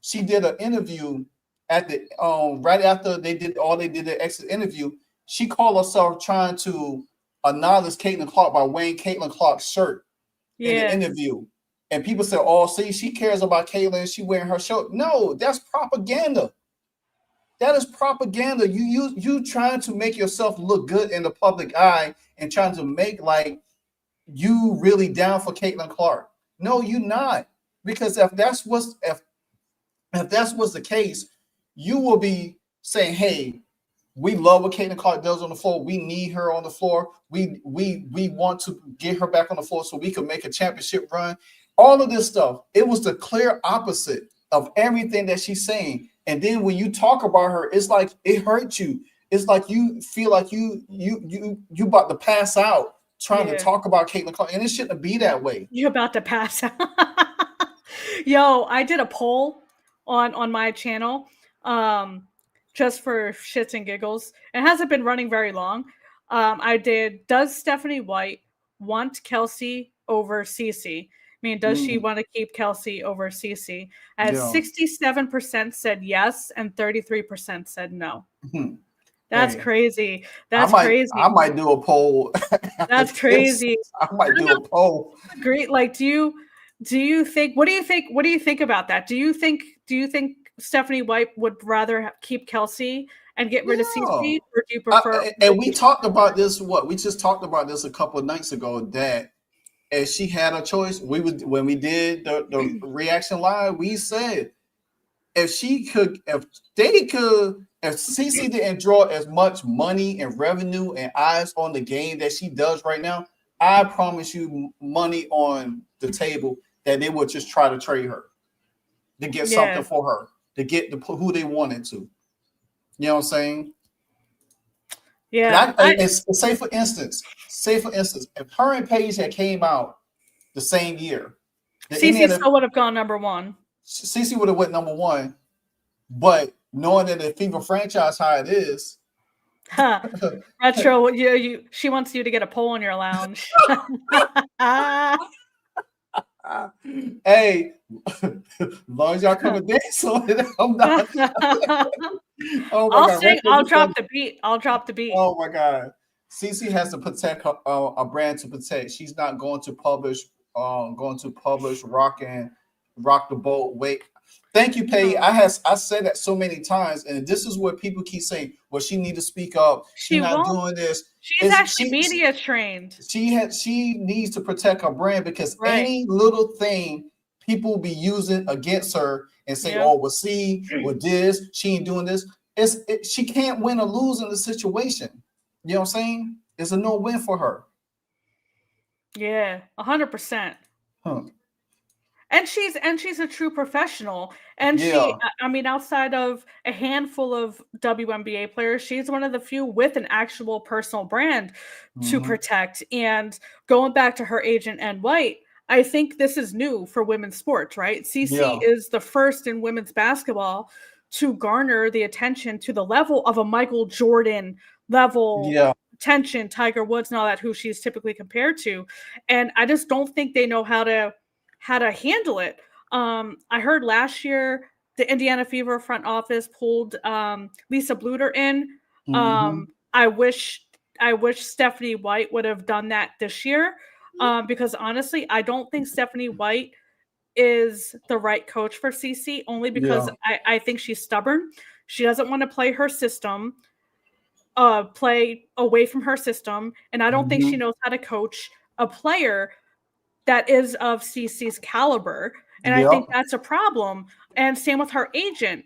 She did an interview at the right after they did their exit interview. She called herself trying to acknowledge Caitlin Clark by wearing Caitlin Clark's shirt in the interview. And people said, "Oh, see, she cares about Caitlin. She wearing her shirt." No, that's propaganda. That is propaganda. You trying to make yourself look good in the public eye and trying to make like you really down for Caitlin Clark. No, you're not. Because if that's what's the case, you will be saying, "Hey, we love what Caitlin Clark does on the floor. We need her on the floor. We want to get her back on the floor so we can make a championship run." All of this stuff. It was the clear opposite of everything that she's saying. And then when you talk about her, it's like it hurts you. It's like you feel like you about to pass out trying to talk about Caitlin Clark, and it shouldn't be that way. You're about to pass out. Yo, I did a poll on my channel just for shits and giggles. It hasn't been running very long. I did, does Stephanie White want Kelsey over Cece? I mean, does she want to keep Kelsey over Cece? As 67% said yes and 33% said no. That's crazy. That's crazy. I might do a poll. That's crazy. I might do a poll. Great. Like, do you think? What do you think about that? Do you think Stephanie White would rather keep Kelsey and get rid of Cece, or do you prefer? And we talked about this. We just talked about this a couple of nights ago. That if she had a choice, when we did the reaction live, we said if Cece didn't draw as much money and revenue and eyes on the game that she does right now, I promise you money on the table that they would just try to trade her to get something for her, to get who they wanted to. You know what I'm saying? Yeah. Say for instance, if her and Paige had came out the same year, CeCe still would have gone number one. CeCe would have went number one, but knowing that the Fever franchise how it is, Retro, she wants you to get a pole in your lounge. Hey, as long as y'all come and dance on it, I'm not. Oh my God. Sing. I'll drop the beat. Oh my God. CeCe has to protect her, a brand to protect. She's not going to publish rock the boat. Wait. Thank you, Paige. I said that so many times, and this is what people keep saying. Well, she need to speak up. She's not doing this. She's actually media trained. She needs to protect her brand because any little thing people will be using against her and say, "Oh, well, see, with this, she ain't doing this." She can't win or lose in the situation. You know what I'm saying? It's a no win for her. Yeah, 100%. And she's a true professional. And outside of a handful of WNBA players, she's one of the few with an actual personal brand to protect. And going back to her agent, Ed White, I think this is new for women's sports, right? CeCe is the first in women's basketball to garner the attention to the level of a Michael Jordan level attention, Tiger Woods and all that, who she's typically compared to. And I just don't think they know how to handle it. I heard last year the Indiana Fever front office pulled Lisa Bluter in. I wish Stephanie White would have done that this year because honestly, I don't think Stephanie White is the right coach for CeCe, only because I think she's stubborn. She doesn't want to play her system, play away from her system, and I don't think she knows how to coach a player that is of CeCe's caliber. And I think that's a problem. And same with her agent.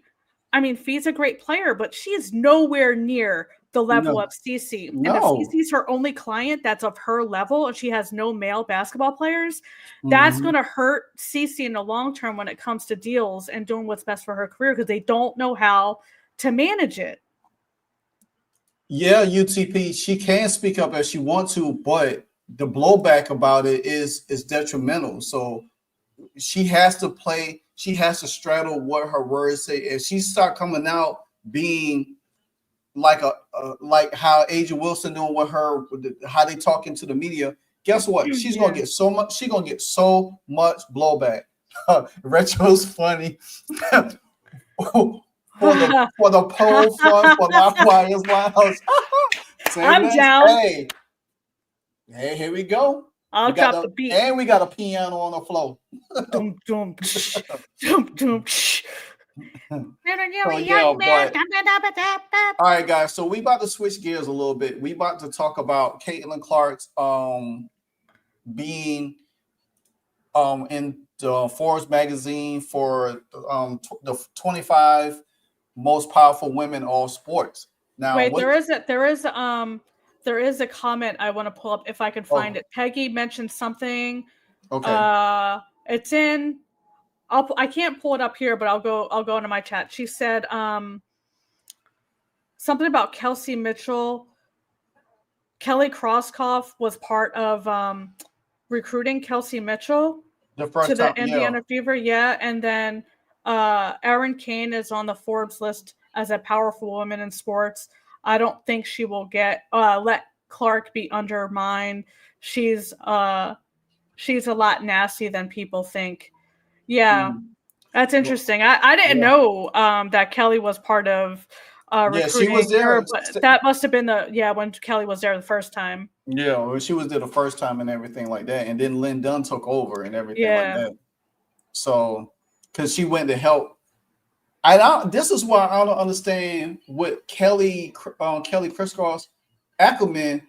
I mean, Fee's a great player, but she is nowhere near the level of CeCe. And if CeCe's her only client that's of her level and she has no male basketball players, that's going to hurt CeCe in the long term when it comes to deals and doing what's best for her career because they don't know how to manage it. Yeah, UTP, she can speak up as she wants to, but the blowback about it is detrimental. So she has to straddle what her words say. If she start coming out being like like how Asia Wilson doing with her, how they talking to the media, guess what? She's gonna get so much. She's gonna get so much blowback. Retro's funny. for the pole front for Lockwire's Lounge. I'm down. Hey, here we go. I'll drop the beat. And we got a piano on the floor. Dum, dum, dum, dum, All right, guys. So we about to switch gears a little bit. We about to talk about Caitlin Clark's being in the Forbes magazine for the 25 most powerful women all sports. Now, wait, there is a comment I want to pull up if I can find it. Peggy mentioned something. Okay. It's in. I can't pull it up here, but I'll go into my chat. She said something about Kelsey Mitchell. Kelly Krauskopf was part of recruiting Kelsey Mitchell to the Indiana Fever. Yeah, and then Erin Kane is on the Forbes list as a powerful woman in sports. I don't think she will get let Clark be undermined. She's a lot nasty than people think. Yeah, that's interesting. I didn't know that Kelly was part of recruiting. She was there. But that must have been when Kelly was there the first time. Yeah, well, she was there the first time and everything like that. And then Lynn Dunn took over and everything like that. So, because she went to help. This is why I don't understand what Kelly Crisscross Ackerman,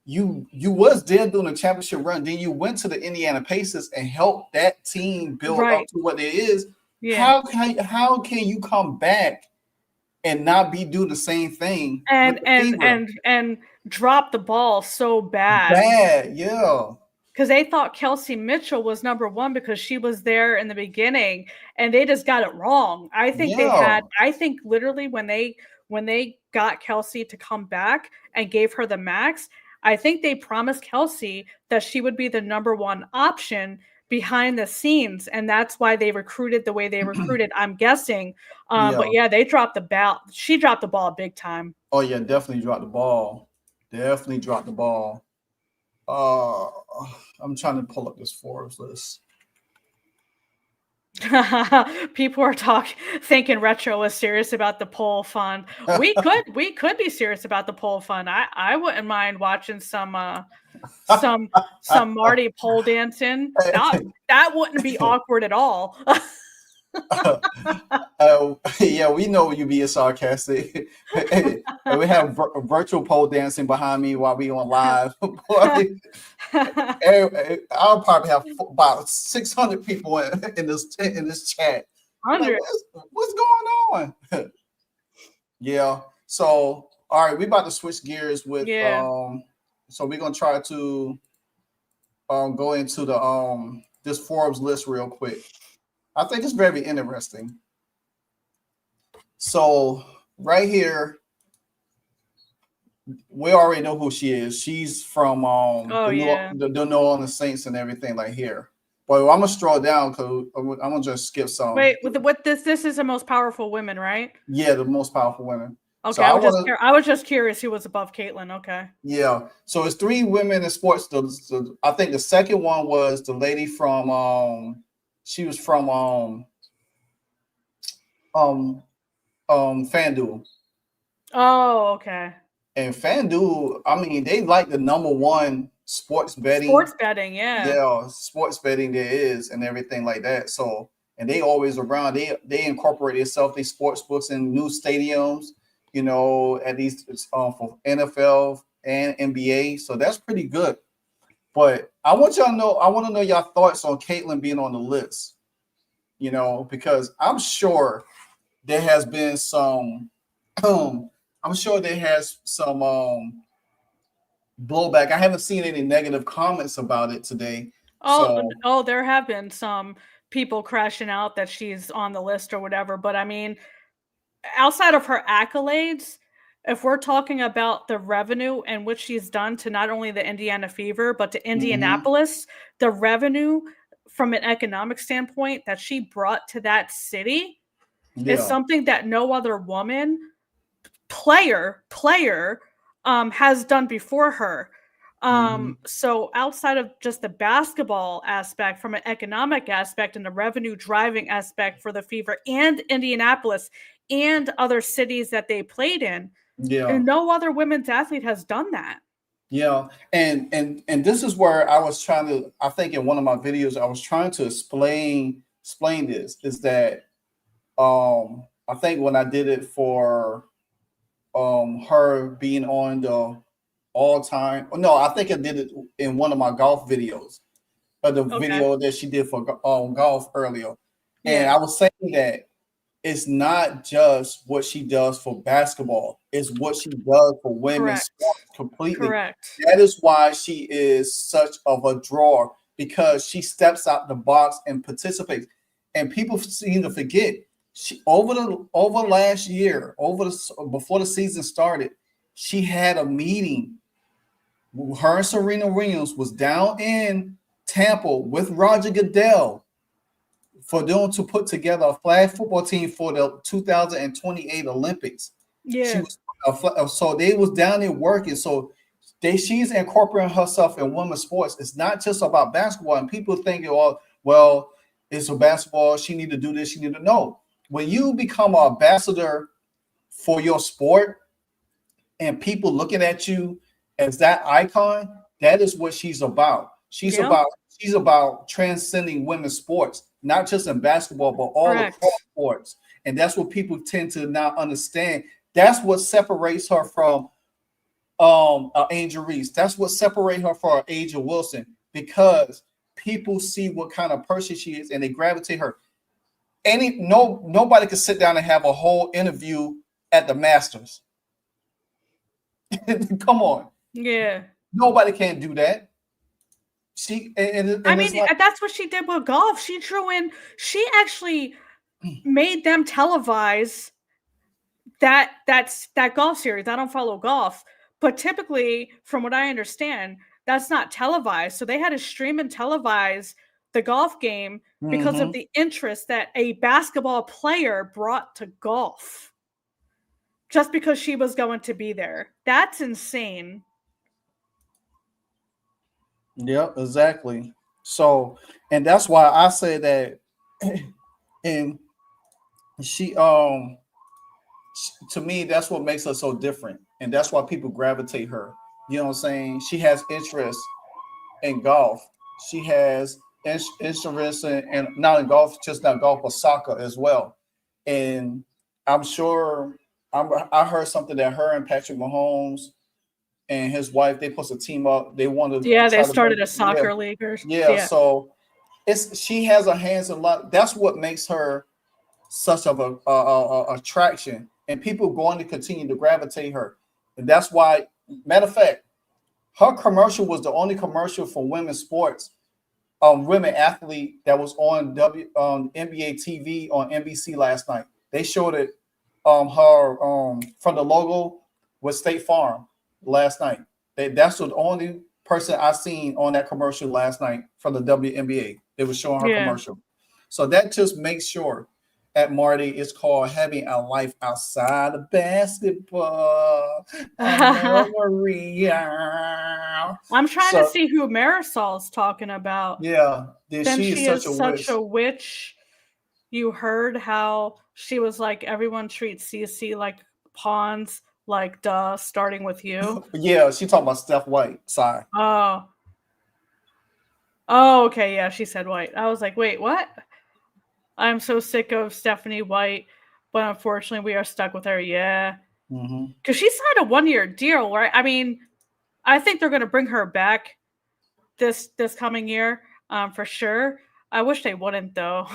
you was there doing a championship run, then you went to the Indiana Pacers and helped that team build up to what it is. Yeah. How can you come back and not do the same thing and drop the ball so bad? Yeah. because they thought Kelsey Mitchell was number one because she was there in the beginning, and they just got it wrong. I think I think literally when they got Kelsey to come back and gave her the max, I think they promised Kelsey that she would be the number one option behind the scenes, and that's why they recruited the way they recruited, I'm guessing. But yeah, they dropped the ball. She dropped the ball big time. Oh yeah, definitely dropped the ball. Definitely dropped the ball. I'm trying to pull up this Forbes list. People are thinking Retro was serious about the pole fund. We could be serious about the pole fund. I wouldn't mind watching some Marty pole dancing. That wouldn't be awkward at all. Yeah, we know you being sarcastic. We have virtual pole dancing behind me while we on live. I'll probably have about 600 people in this chat. Like, what's going on? Yeah. So all right, we about to switch gears with so we're gonna try to go into the this Forbes list real quick. I think it's very interesting. So right here, we already know who she is. She's from the New Orleans Saints and everything like here. But I'm gonna scroll down because I'm gonna just skip some. Wait, what this is the most powerful women, right? Yeah, the most powerful women. Okay, so I was just curious who was above Caitlin. Okay. Yeah, so it's 3 women in sports. I think the second one was the lady from she was from FanDuel. Oh, okay. And FanDuel, I mean, they like the #1 sports betting. Sports betting, yeah. Yeah, sports betting there is and everything like that. So, and they always around. They incorporate themselves, these sports books in new stadiums, you know, at least for NFL and NBA. So that's pretty good. But I want y'all to know, I want to know your thoughts on Caitlin being on the list. You know, because I'm sure there has been some I'm sure there has some blowback. I haven't seen any negative comments about it today. There have been some people crashing out that she's on the list or whatever. But I mean, outside of her accolades, if we're talking about the revenue and what she's done to not only the Indiana Fever, but to Indianapolis, the revenue from an economic standpoint that she brought to that city is something that no other woman player has done before her. So outside of just the basketball aspect, from an economic aspect and the revenue driving aspect for the Fever and Indianapolis and other cities that they played in, and no other women's athlete has done that. Yeah, and this is where I was trying to, I think in one of my videos, I was trying to explain this, is that I think when I did it for her being on the all-time, no, I think I did it in one of my golf videos, the video that she did for golf earlier. And I was saying that it's not just what she does for basketball, it's what she does for women's sports completely. Correct. That is why she is such of a draw, because she steps out the box and participates. And people seem to forget, she over last year, before the season started, she had a meeting. Her and Serena Williams was down in Tampa with Roger Goodell for them to put together a flag football team for the 2028 Olympics. Yeah. So they was down there working. So she's incorporating herself in women's sports. It's not just about basketball. And people think, oh, well, it's a basketball. She need to do this. She need to know. When you become an ambassador for your sport and people looking at you as that icon, that is what she's about. She's about transcending women's sports, not just in basketball, but all across sports. And that's what people tend to not understand. That's what separates her from Angel Reese. That's what separates her from Angel Wilson, because people see what kind of person she is and they gravitate her. Nobody can sit down and have a whole interview at the Masters. Come on. Yeah. Nobody can do that. I mean, that's what she did with golf. She actually made them televise that golf series. I don't follow golf, but typically, from what I understand, that's not televised. So they had to stream and televise the golf game because of the interest that a basketball player brought to golf. Just because she was going to be there. That's insane. Yep, exactly. So, and that's why I say that, and she, to me, that's what makes her so different. And that's why people gravitate her. You know what I'm saying? She has interest in golf. She has interest in not in golf, just not golf, but soccer as well. And I'm sure I heard something that her and Patrick Mahomes and his wife, they put a team up. They wanted they started a soccer league or so she has her hands in a lot. That's what makes her such of a attraction, and people going to continue to gravitate her. And that's why, matter of fact, her commercial was the only commercial for women's sports, women athlete that was on NBA TV on NBC last night. They showed it her from the logo with State Farm last night. That's the only person I seen on that commercial last night from the WNBA. They were showing her commercial. So that just makes sure at Marty, it's called having a life outside of basketball. Maria. I'm trying to see who Marisol's talking about. Yeah. Then she is such a witch. You heard how she was like, everyone treats CC like pawns, like duh, starting with you. Yeah, she talking about Steph White. Sorry. Oh, okay. Yeah, she said White. I was like, wait, what? I'm so sick of Stephanie White, but unfortunately we are stuck with her. Yeah. Because she signed a 1-year deal, right? I mean, I think they're going to bring her back this coming year for sure. I wish they wouldn't, though.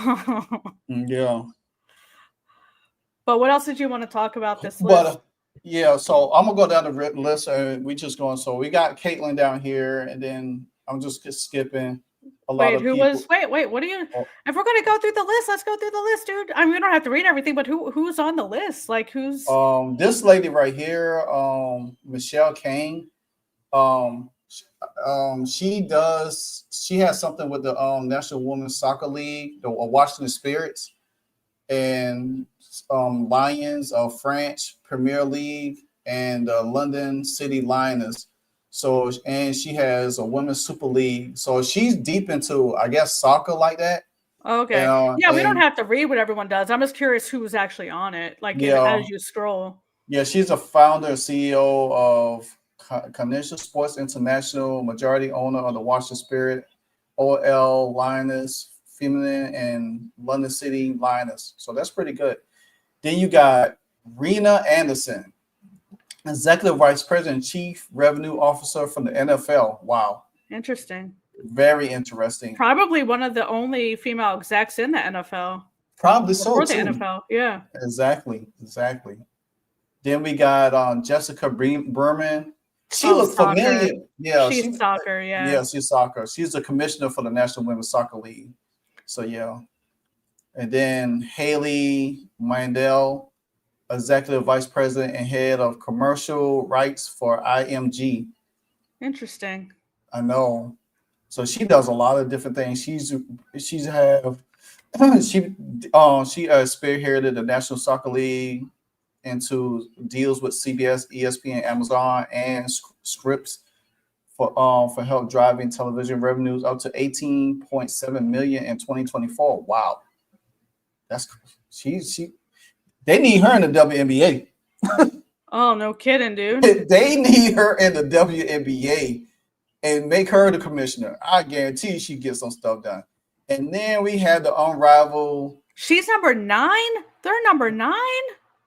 Yeah. But what else did you want to talk about this list? So I'm going to go down the list, and we just going. So we got Caitlin down here, and then I'm just skipping. Wait, what are you? If we're gonna go through the list, let's go through the list, dude. I mean, we don't have to read everything, but who's on the list? Like, who's this lady right here, Michelle Kane. She has something with the National Women's Soccer League, the Washington Spirits, and Lions of French Premier League, and London City Lioness. So, and she has a women's super league. So she's deep into, I guess, soccer like that. Okay. We don't have to read what everyone does. I'm just curious who's actually on it. Like, as you scroll. Yeah, she's a founder and CEO of Canadian Sports International, majority owner of the Washington Spirit, OL Lioness Feminine, and London City Lioness. So that's pretty good. Then you got Rena Anderson, Executive Vice President, Chief Revenue Officer from the NFL. Wow. Interesting. Very interesting. Probably one of the only female execs in the NFL. Probably so, for the NFL, yeah. Exactly. Then we got Jessica Berman. She looks familiar. Yeah, she's soccer, yeah. Yeah, she's soccer. She's the commissioner for the National Women's Soccer League. So, yeah. And then Haley Mindell, Executive Vice President and Head of Commercial Rights for IMG. Interesting. I know. So she does a lot of different things. She spearheaded the National Soccer League into deals with CBS, ESPN, Amazon, and Scripps for help driving television revenues up to $18.7 million in 2024. Wow, that's she. They need her in the WNBA. Oh, no kidding, dude. They need her in the WNBA and make her the commissioner. I guarantee you she gets some stuff done. And then we had the unrivaled. She's number 9? They're number 9?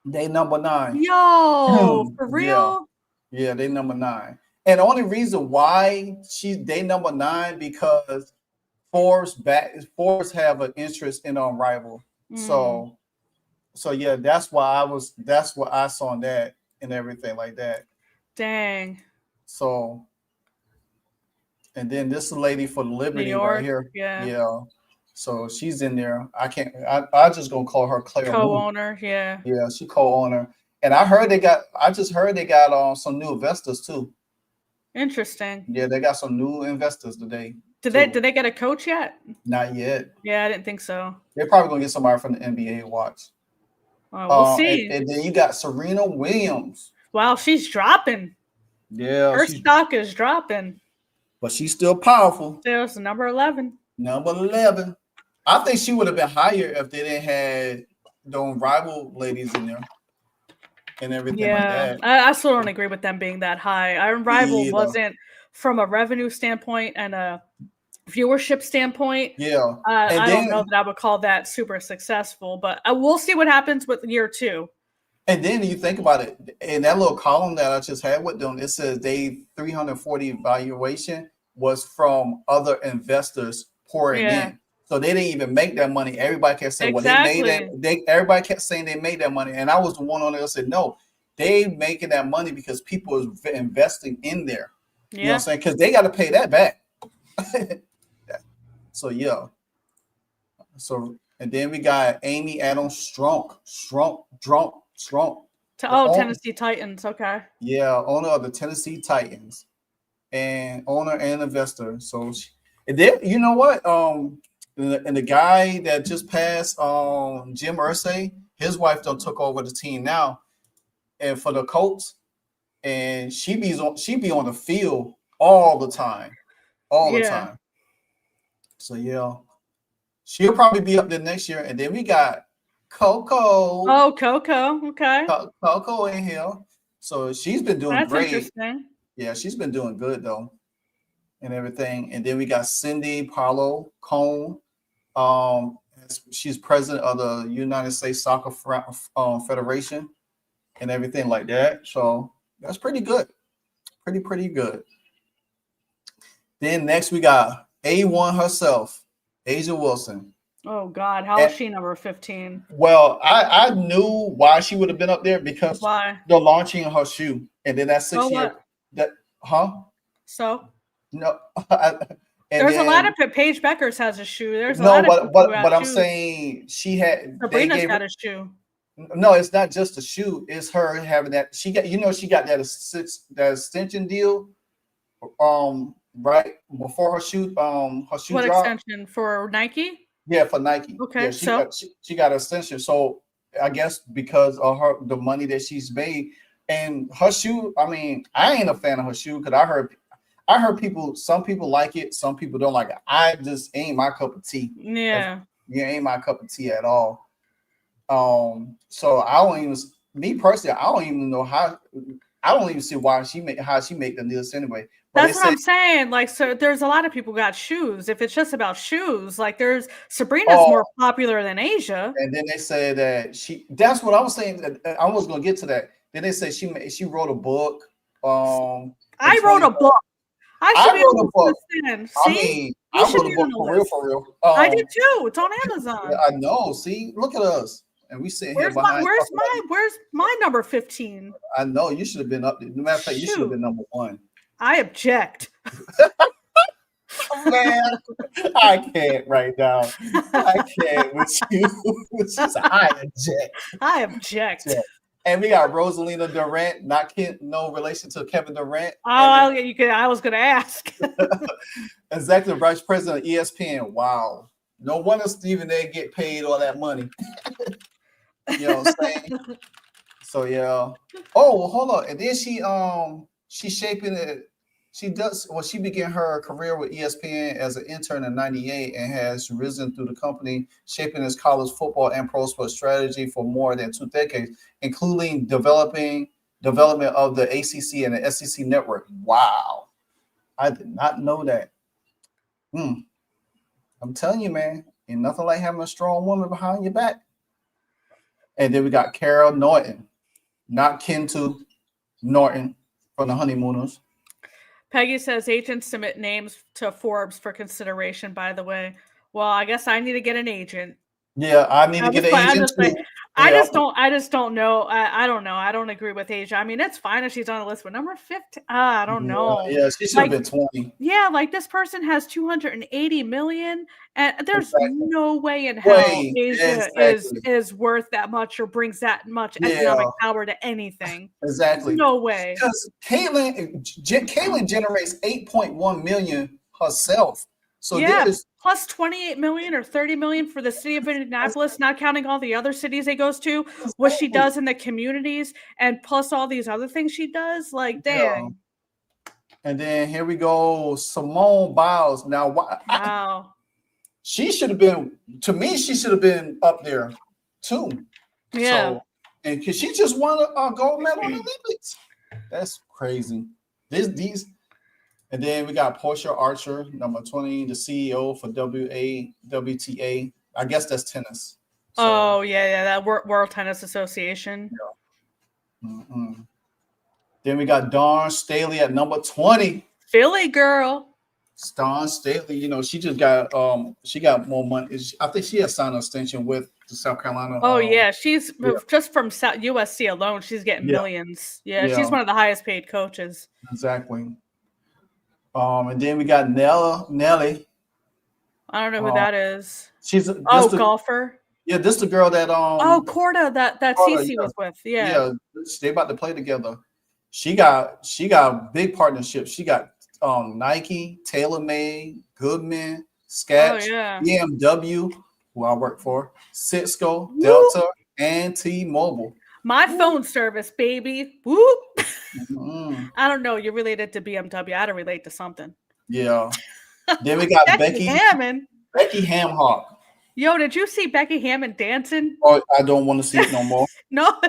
They number 9. Yo, for real? Yeah, they number 9. And the only reason why they number 9 because Forbes have an interest in unrivaled. So yeah, that's what I saw in that and everything like that. Dang. So And then this lady for Liberty right here. Yeah. So she's in there. I just gonna call her Claire. Co-owner, yeah. Yeah, she co-owner. And I just heard they got some new investors too. Interesting. Yeah, they got some new investors today. Did they get a coach yet? Not yet. Yeah, I didn't think so. They're probably gonna get somebody from the NBA watch. We'll see. And then you got Serena Williams. Wow, she's dropping. Yeah. Her stock is dropping. But she's still powerful. There's number 11. Number 11. I think she would have been higher if they didn't have those rival ladies in there and everything like that. I still don't agree with them being that high. Iron Rival wasn't, from a revenue standpoint and a viewership standpoint. Yeah. I don't know that I would call that super successful, but we'll see what happens with year 2. And then you think about it, in that little column that I just had with them, it says they 340 valuation was from other investors pouring in. So they didn't even make that money. Everybody kept saying, well, they made that. Everybody kept saying they made that money. And I was the one on there that said, no, they making that money because people is investing in there. You know what I'm saying? Because they got to pay that back. So, yeah. So, and then we got Amy Adams Strunk. Tennessee Titans. Okay. Yeah, owner of the Tennessee Titans, and owner and investor. So, and then you know what? And the guy that just passed, Jim Irsay, his wife done took over the team now, and for the Colts, and she be on the field all the time. So yeah, she'll probably be up there next year, and then we got Coco. Oh, Coco. Okay. Coco in here. So she's been doing great. Interesting. Yeah, she's been doing good though, and everything. And then we got Cindy Paulo Cone. She's president of the United States Soccer Federation and everything like that. So that's pretty good. Pretty good. Then next we got A1 herself, Asia Wilson. Oh God, how is she number 15? Well, I knew why she would have been up there because they're launching her shoe, and then that 6 year So no, there's a lot of Paige Beckers has a shoe. There's a lot of but I'm saying she had Sabrina's got a shoe. No, it's not just a shoe. It's her having that. She got that extension deal. Right before her shoe. Her shoe. What drop. Extension for Nike? Yeah, for Nike. Okay, yeah, she got an extension. So I guess because of the money that she's made and her shoe. I mean, I ain't a fan of her shoe because I heard people. Some people like it. Some people don't like it. I just ain't my cup of tea. Yeah. Ain't my cup of tea at all. So I don't even. Me personally, I don't even know how. I don't even see how she make the deals anyway. But that's what I'm saying. Like, so there's a lot of people got shoes. If it's just about shoes, like there's Sabrina's more popular than Asia. And then they say that that's what I was saying. I was gonna get to that. Then they say she wrote a book. I wrote a book. I wrote a book. See? I wrote a book for real. I did too. It's on Amazon. Yeah, I know. See, look at us. And we sitting here behind. Where's my number 15? I know you should have been up there. No matter of fact, you should have been number 1. I object. Man, I can't right now. I can't with you. I object. I object. Yeah. And we got Rosalina Durant, no relation to Kevin Durant. Oh, I was going to ask. Executive Vice President of ESPN. Wow. No wonder Stephen A. get paid all that money. You know what I'm saying? So yeah. Oh, well, hold on. And then she's shaping it. She began her career with ESPN as an intern in '98 and has risen through the company, shaping its college football and pro sports strategy for more than 2 decades, including development of the ACC and the SEC network. Wow. I did not know that. I'm telling you, man, ain't nothing like having a strong woman behind your back. And then we got Carol Norton, not kin to Norton from the Honeymooners. Peggy says agents submit names to Forbes for consideration, by the way. Well, I guess I need to get an agent. Yeah, I need to get an Asian too. I just don't know. I don't know. I don't agree with Asia. I mean, it's fine if she's on the list, but number 15, I don't know. Yeah, she should have been 20. Yeah, like this person has 280 million, and there's no way in hell Asia is worth that much or brings that much economic power to anything. Exactly. No way. Because Caitlyn generates 8.1 million herself. So plus 28 million or 30 million for the city of Indianapolis, not counting all the other cities it goes to, what she does in the communities, and plus all these other things she does. Like, dang. And then here we go, Simone Biles. Now, wow. She should have been, to me, she should have been up there too. Yeah. So, and because she just won a gold medal in the Olympics. That's crazy. And then we got Portia Archer, number 20, the CEO for WTA. I guess that's tennis. So, that World Tennis Association. Yeah. Mm-hmm. Then we got Dawn Staley at number 20. Philly girl. Dawn Staley, she just got she got more money. I think she has signed an extension with the South Carolina. Oh she's just from USC alone. She's getting millions. Yeah, she's one of the highest paid coaches. Exactly. And then we got Nelly. I don't know who that is. She's golfer. Yeah, this is the girl that Corda that Cece was with. Yeah, they about to play together. She got big partnerships. She got Nike, TaylorMade, Goodman, Sketch, BMW, who I work for, Cisco, Delta, and T-Mobile. My phone service, baby. Whoop. Mm-hmm. I don't know. You're related to BMW. I don't relate to something. Yeah. Then we got Becky Hammond. Becky Hamhock. Yo, did you see Becky Hammond dancing? Oh, I don't want to see it no more. No, I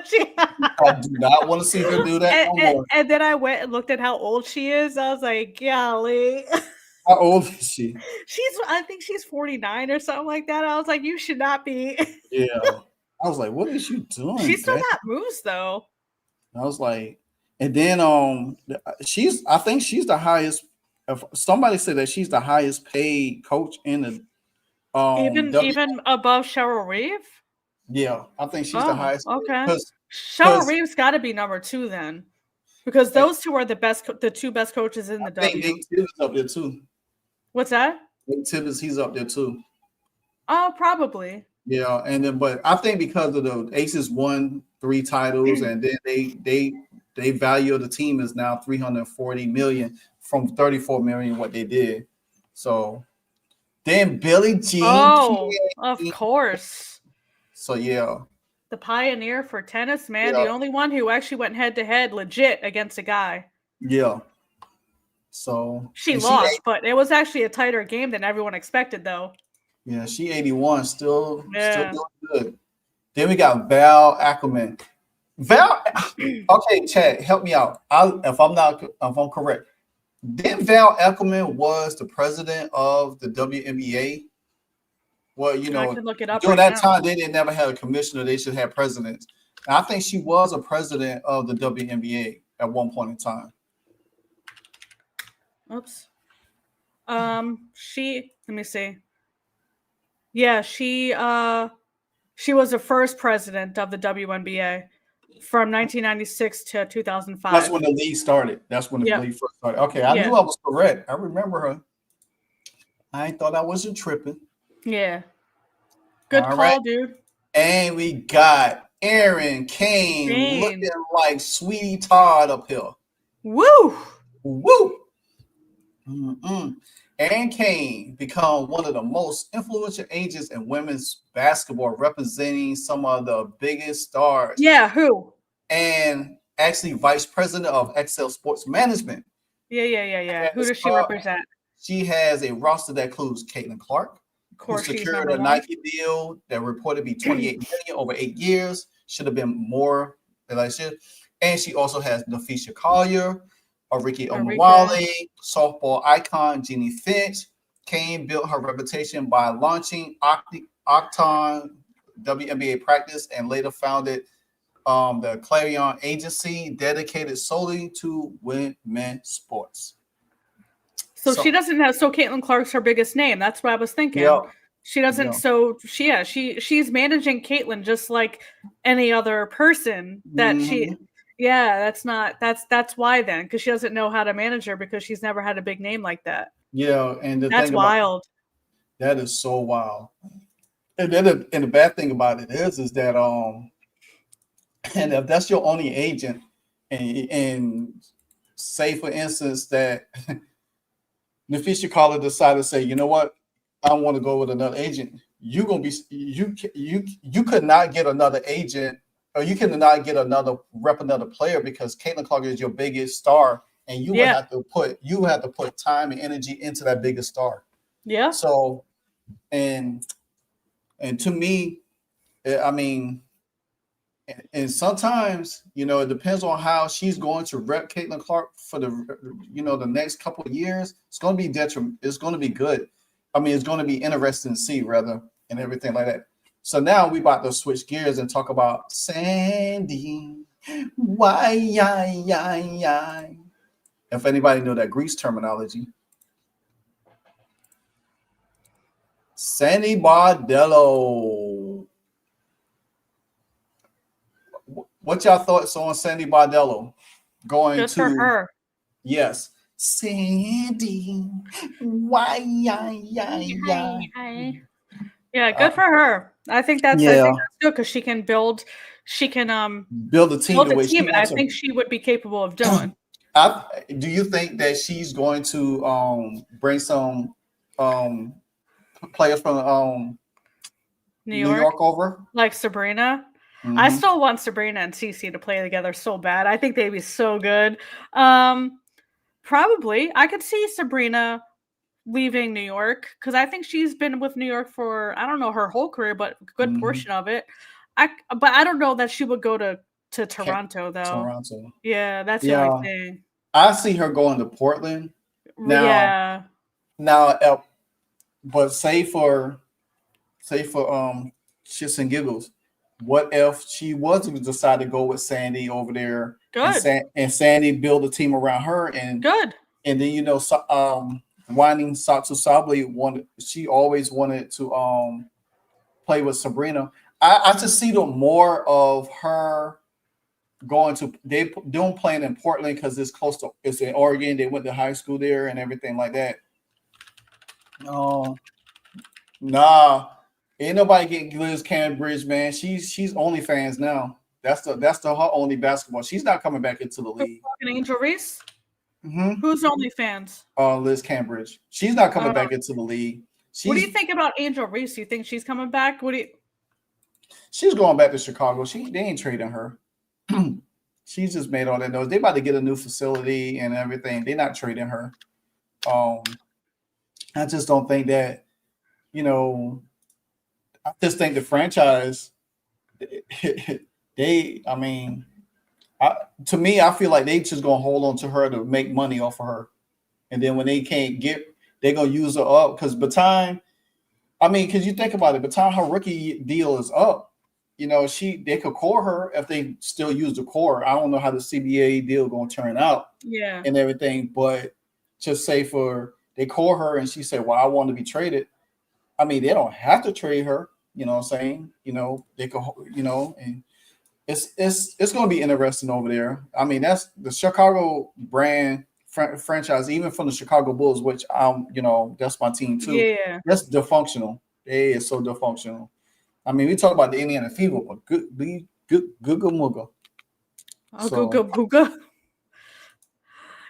do not want to see her do that no more. And then I went and looked at how old she is. I was like, golly. How old is she? I think she's 49 or something like that. I was like, you should not be. Yeah. I was like, what is she doing? She still got moves though. I was like, and then I think she's the highest. If somebody said that she's the highest paid coach in the even above Cheryl Reeve. Yeah, I think she's the highest. Okay, Cheryl Reeve's got to be number 2 then, because those two are the two best coaches in the W. Nate Tibbs up there too. What's that? Nate Tibbs, he's up there too. Oh, probably. Yeah, and then but I think because of the Aces won 3 titles, and then they value of the team is now $340 million from $34 million what they did. So then Billie Jean. Oh, of course. So yeah. The pioneer for tennis, man. Yeah. The only one who actually went head to head legit against a guy. Yeah. So she lost, but it was actually a tighter game than everyone expected, though. Yeah, she 81, still doing good. Then we got Val Ackerman. Okay, Chad, help me out. If I'm correct, then Val Ackerman was the president of the WNBA. Well, I can look it up during that time, they didn't never have a commissioner. They should have presidents. And I think she was a president of the WNBA at one point in time. Oops. Let me see. Yeah, she was the first president of the WNBA from 1996 to 2005. That's when the league started. That's when the league first started. Okay, I knew I was correct. I remember her. I thought I wasn't tripping. Yeah. Good call, right. Dude. And we got Erin Kane looking like Sweetie Todd up here. Woo! Woo! Mm-mm. Erin Kane become one of the most influential agents in women's basketball, representing some of the biggest stars. Yeah, who? And actually vice president of Excel Sports Management. Yeah. Who does she represent? She has a roster that includes Caitlin Clark, who secured a Nike deal that reported to be $28 million over 8 years. Should have been more than I should. And she also has Nafisha Collier, Arike Omawale, softball icon Jeannie Finch. Kane built her reputation by launching Octon WNBA practice and later founded the Clarion Agency dedicated solely to women's sports. So she doesn't have. So Caitlin Clark's her biggest name. That's what I was thinking. Yeah. She doesn't. So she's managing Caitlyn just like any other person that she. Yeah, that's why then, because she doesn't know how to manage her because she's never had a big name like that. Yeah, and that's wild. That is so wild. And then the bad thing about it is that and if that's your only agent, and say for instance that Nafisha Carter decided to say, you know what, I want to go with another agent. You could not get another agent, or you cannot get another player, because Caitlin Clark is your biggest star, and you would have to put time and energy into that biggest star. Yeah. So, and to me, I mean, and sometimes, it depends on how she's going to rep Caitlin Clark for the next couple of years. It's going to be detrimental. It's going to be good. I mean, it's going to be interesting to see, rather, and everything like that. So now we about to switch gears and talk about Sandy. Why? If anybody know that Greece terminology. Sandy Bardello. What y'all thoughts on Sandy Bardello going Good to for her? Yes, Sandy. Why? Yeah, good for her. I think that's good because she can build. She can build a team. And I think she would be capable of doing. Do you think that she's going to bring some players from New York over, like Sabrina? I still want Sabrina and Cece to play together so bad. I think they'd be so good. Probably, I could see Sabrina leaving New York because I think she's been with New York for, I don't know, her whole career, but a good portion of it. But I don't know that she would go to Toronto though. Toronto. Yeah, that's the only thing. I see her going to Portland. Now, but say for shits and giggles, what if she was to decide to go with Sandy over there? Good. And Sandy build a team around her, and good. And then Winding Satsu Sabli she always wanted to play with Sabrina. I just see more of her going to doing playing in Portland because it's in Oregon. They went to high school there and everything like that. Nah. Ain't nobody getting Liz Cambridge, man. She's OnlyFans now. That's her only basketball. She's not coming back into the league. Angel Reese? Who's OnlyFans? Liz Cambridge. She's not coming back into the league. What do you think about Angel Reese? You think she's coming back? She's going back to Chicago. They ain't trading her. She's just made all that noise. They about to get a new facility and everything. They're not trading her. I just don't think that, I just think the franchise, to me, I feel like they just gonna hold on to her to make money off of her, and then when they can't they're gonna use her up. Because Baton, because you think about it, Baton, her rookie deal is up. They could core her if they still use the core. I don't know how the CBA deal gonna turn out, and everything. But just say they core her and she said, "Well, I want to be traded." They don't have to trade her. You know what I'm saying? They could, and it's going to be interesting over there. That's the Chicago brand franchise, even from the Chicago Bulls, which that's my team too. Yeah, that's dysfunctional. It is so dysfunctional. We talk about the Indiana Fever, but good mooga. Googa.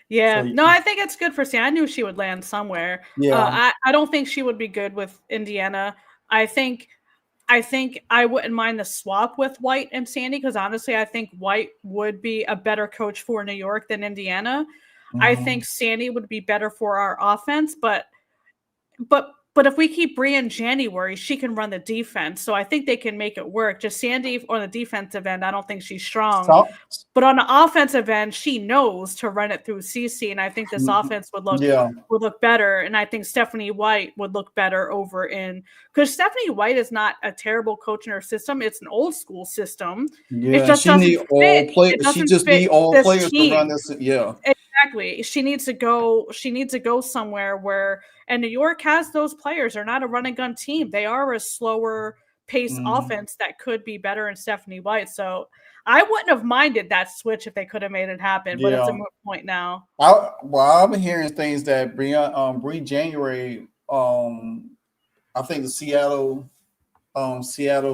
Yeah, no, I think it's good for Sandy. I knew she would land somewhere. Yeah, I don't think she would be good with Indiana. I think I wouldn't mind the swap with White and Sandy because honestly, I think White would be a better coach for New York than Indiana. I think Sandy would be better for our offense, but if we keep Bree in January, she can run the defense. So I think they can make it work. Just Sandy on the defensive end, I don't think she's strong. But on the offensive end, she knows to run it through CC, and I think this offense would look better. And I think Stephanie White would look better over because Stephanie White is not a terrible coach in her system. It's an old school system. Yeah, it just she need all players. She just need all players to run this. Yeah. Exactly. She needs to go somewhere where, and New York has those players. They're not a run and gun team. They are a slower pace offense that could be better in Stephanie White. So I wouldn't have minded that switch if they could have made it happen, but it's a moot point now. I've been hearing things that Bree January, I think the Seattle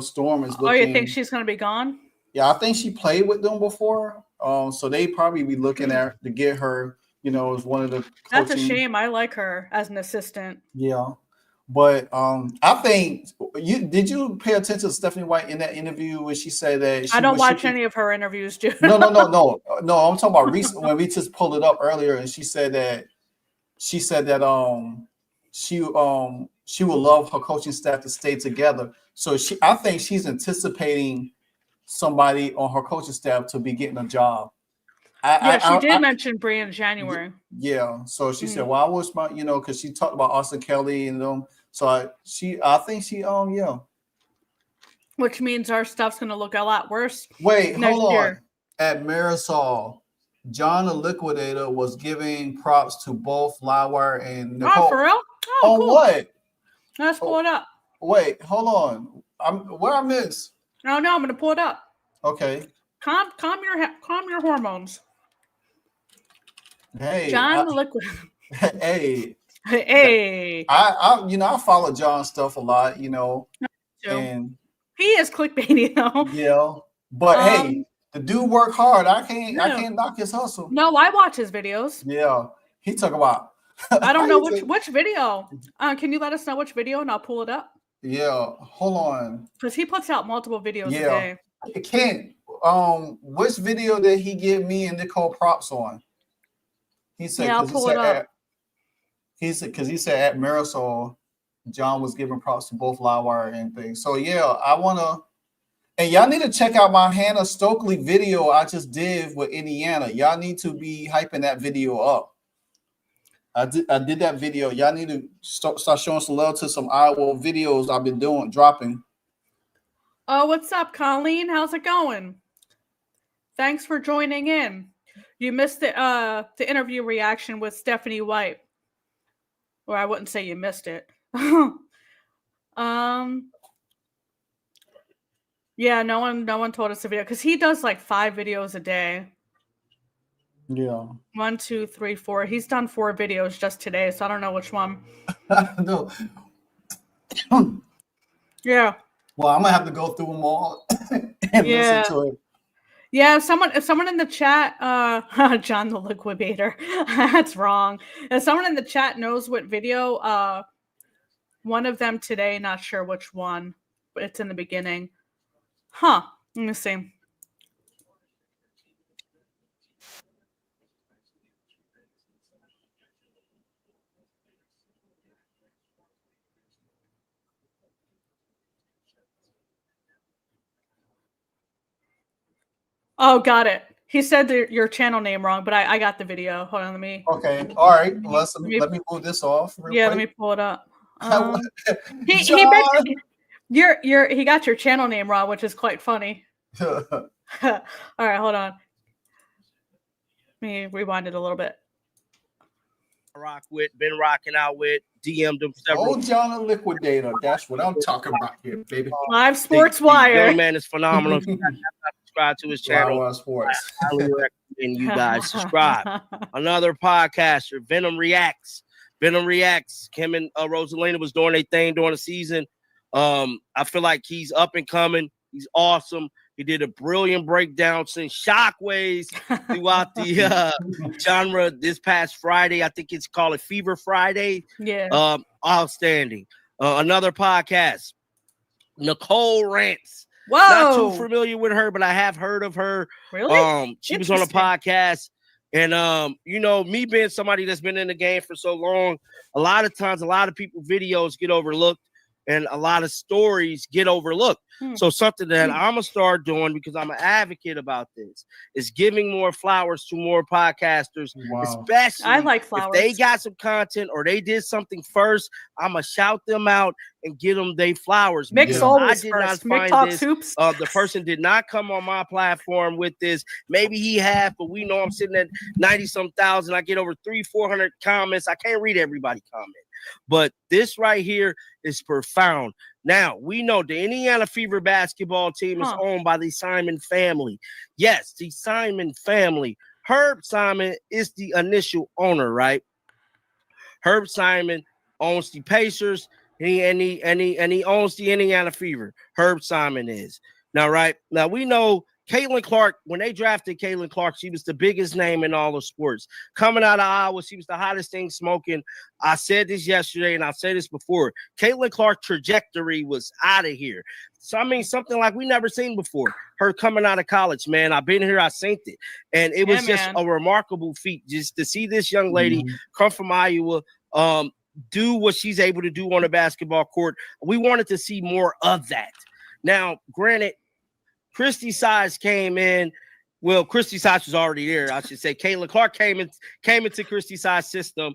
Storm is looking. Oh, you think she's going to be gone? Yeah, I think she played with them before. So they probably be looking at to get her, as one of the coaching. That's a shame. I like her as an assistant. Yeah. But I think did you pay attention to Stephanie White in that interview when she said that I don't watch any of her interviews, dude. No. I'm talking about recent when we just pulled it up earlier, and she said that she would love her coaching staff to stay together. So I think she's anticipating somebody on her coaching staff to be getting a job. She did mention Bree in January. Yeah. So she said, well, I wish my, because she talked about Austin Kelly and them. So I think she which means our stuff's going to look a lot worse. Wait, hold on. At Marisol, John the Liquidator was giving props to both Livewire and Nicole. Oh, for real? Oh, cool. What? Let's pull it up. Wait, hold on. Where I miss? Oh no, I'm going to pull it up. Okay. Calm your hormones. Hey, John the Liquidator. Hey. I follow John's stuff a lot, and he is clickbaity though. Yeah, but hey, the dude work hard. I can't knock his hustle. No, I watch his videos. Yeah, he talk about. I don't know which video. Can you let us know which video and I'll pull it up? Yeah, hold on. Because he puts out multiple videos a day. It can't. Which video did he give me and Nicole props on? He said, I'll pull it up. He said at Marisol, John was giving props to both Livewire and things. So yeah, I wanna, and y'all need to check out my Hannah Stokely video I just did with Indiana. Y'all need to be hyping that video up. I did that video. Y'all need to start showing some love to some Iowa videos I've been dropping. Oh, what's up, Colleen? How's it going? Thanks for joining in. You missed the interview reaction with Stephanie White. Or I wouldn't say you missed it. Yeah, no one told us the video because he does like 5 videos a day. Yeah. 1, 2, 3, 4. He's done 4 videos just today, so I don't know which one. No. Yeah. Well, I'm gonna have to go through them all and listen to it. Yeah, if someone in the chat, John the Liquidator, that's wrong. If someone in the chat knows what video, one of them today, not sure which one, but it's in the beginning. Let me see. Oh, got it. He said your channel name wrong, but I got the video. Hold on, let me. Okay, all right. Let me move this off. Yeah, quick. Let me pull it up. He got your channel name wrong, which is quite funny. All right, hold on. Let me rewind it a little bit. Been rocking out with, DM'd him several. Oh, John the Liquidator. That's what I'm talking about here, baby. Live Sports Wire. Young man is phenomenal. Subscribe to his channel. Live Sports. I highly recommend you guys subscribe. Another podcaster, Venom Reacts. Him and Rosalina was doing their thing during the season. I feel like he's up and coming. He's awesome. He did a brilliant breakdown, sent shockwaves throughout the genre this past Friday. I think it's called Fever Friday. Yeah. Outstanding. Another podcast, Nicole Rants. Whoa. Not too familiar with her, but I have heard of her. Really? She was on a podcast. And, me being somebody that's been in the game for so long, a lot of times, a lot of people's videos get overlooked. and a lot of stories get overlooked. So something that I'm gonna start doing, because I'm an advocate about this, is giving more flowers to more podcasters, especially I like flowers. If they got some content or they did something first, I'm gonna shout them out and give them their flowers. Mick's always I did first. not Mick find talks this. hoops. The person did not come on my platform with this. Maybe he have, but we know I'm sitting at 90-some thousand. I get over 300-400 comments. I can't read everybody's comment. But this right here is profound. Now, we know the Indiana Fever basketball team is owned by the Simon family. Yes, the Simon family. Herb Simon is the initial owner, right? Herb Simon owns the Pacers, and he owns the Indiana Fever. Herb Simon is. Now, right? Now, we know Caitlin Clark, when they drafted Caitlin Clark, she was the biggest name in all of sports. Coming out of Iowa, she was the hottest thing smoking. I said this yesterday, and I've said this before. Caitlin Clark's trajectory was out of here. So, I mean, something like we never seen before. Her coming out of college, man. I've been here. I synced it. And it was just a remarkable feat just to see this young lady come from Iowa, do what she's able to do on the basketball court. We wanted to see more of that. Now, granted, Christy Size came in. Well, Christy Size was already there, I should say. Caitlin Clark came into Christy Size's system.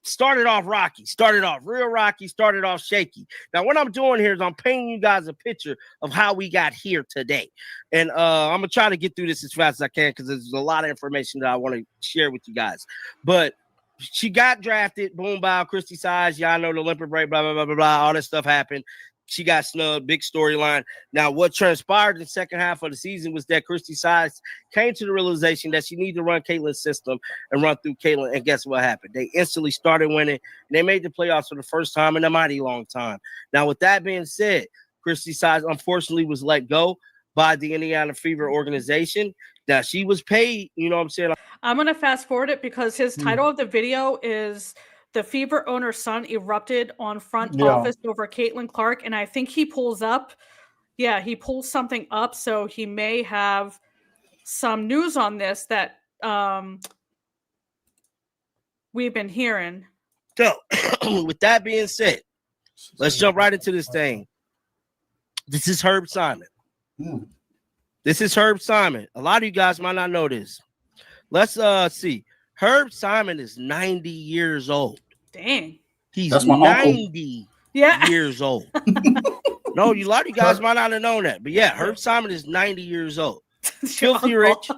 Started off rocky, started off real rocky, started off shaky. Now, what I'm doing here is I'm painting you guys a picture of how we got here today. And I'm going to try to get through this as fast as I can because there's a lot of information that I want to share with you guys. But she got drafted, boom, bow, Christy Size. Y'all know the Olympic break, blah, blah, blah, blah, blah. All that stuff happened. She got snubbed, big storyline. Now, what transpired in the second half of the season was that Christy Size came to the realization that she needed to run Caitlin's system and run through Caitlin. And guess what happened? They instantly started winning, and they made the playoffs for the first time in a mighty long time. Now, with that being said, Christy Size unfortunately was let go by the Indiana Fever organization. Now, she was paid, you know what I'm saying? I'm going to fast forward it because his title of the video is "The Fever Owner's Son Erupted on Front Office Over Caitlin Clark." And I think he pulls something up. So he may have some news on this that we've been hearing. So, with that being said, let's jump right into this thing. This is Herb Simon. This is Herb Simon. A lot of you guys might not know this. Let's see. Herb Simon is 90 years old. Dang. He's 90 years old. No, a lot of you guys might not have known that. But yeah, Herb Simon is 90 years old. Filthy rich.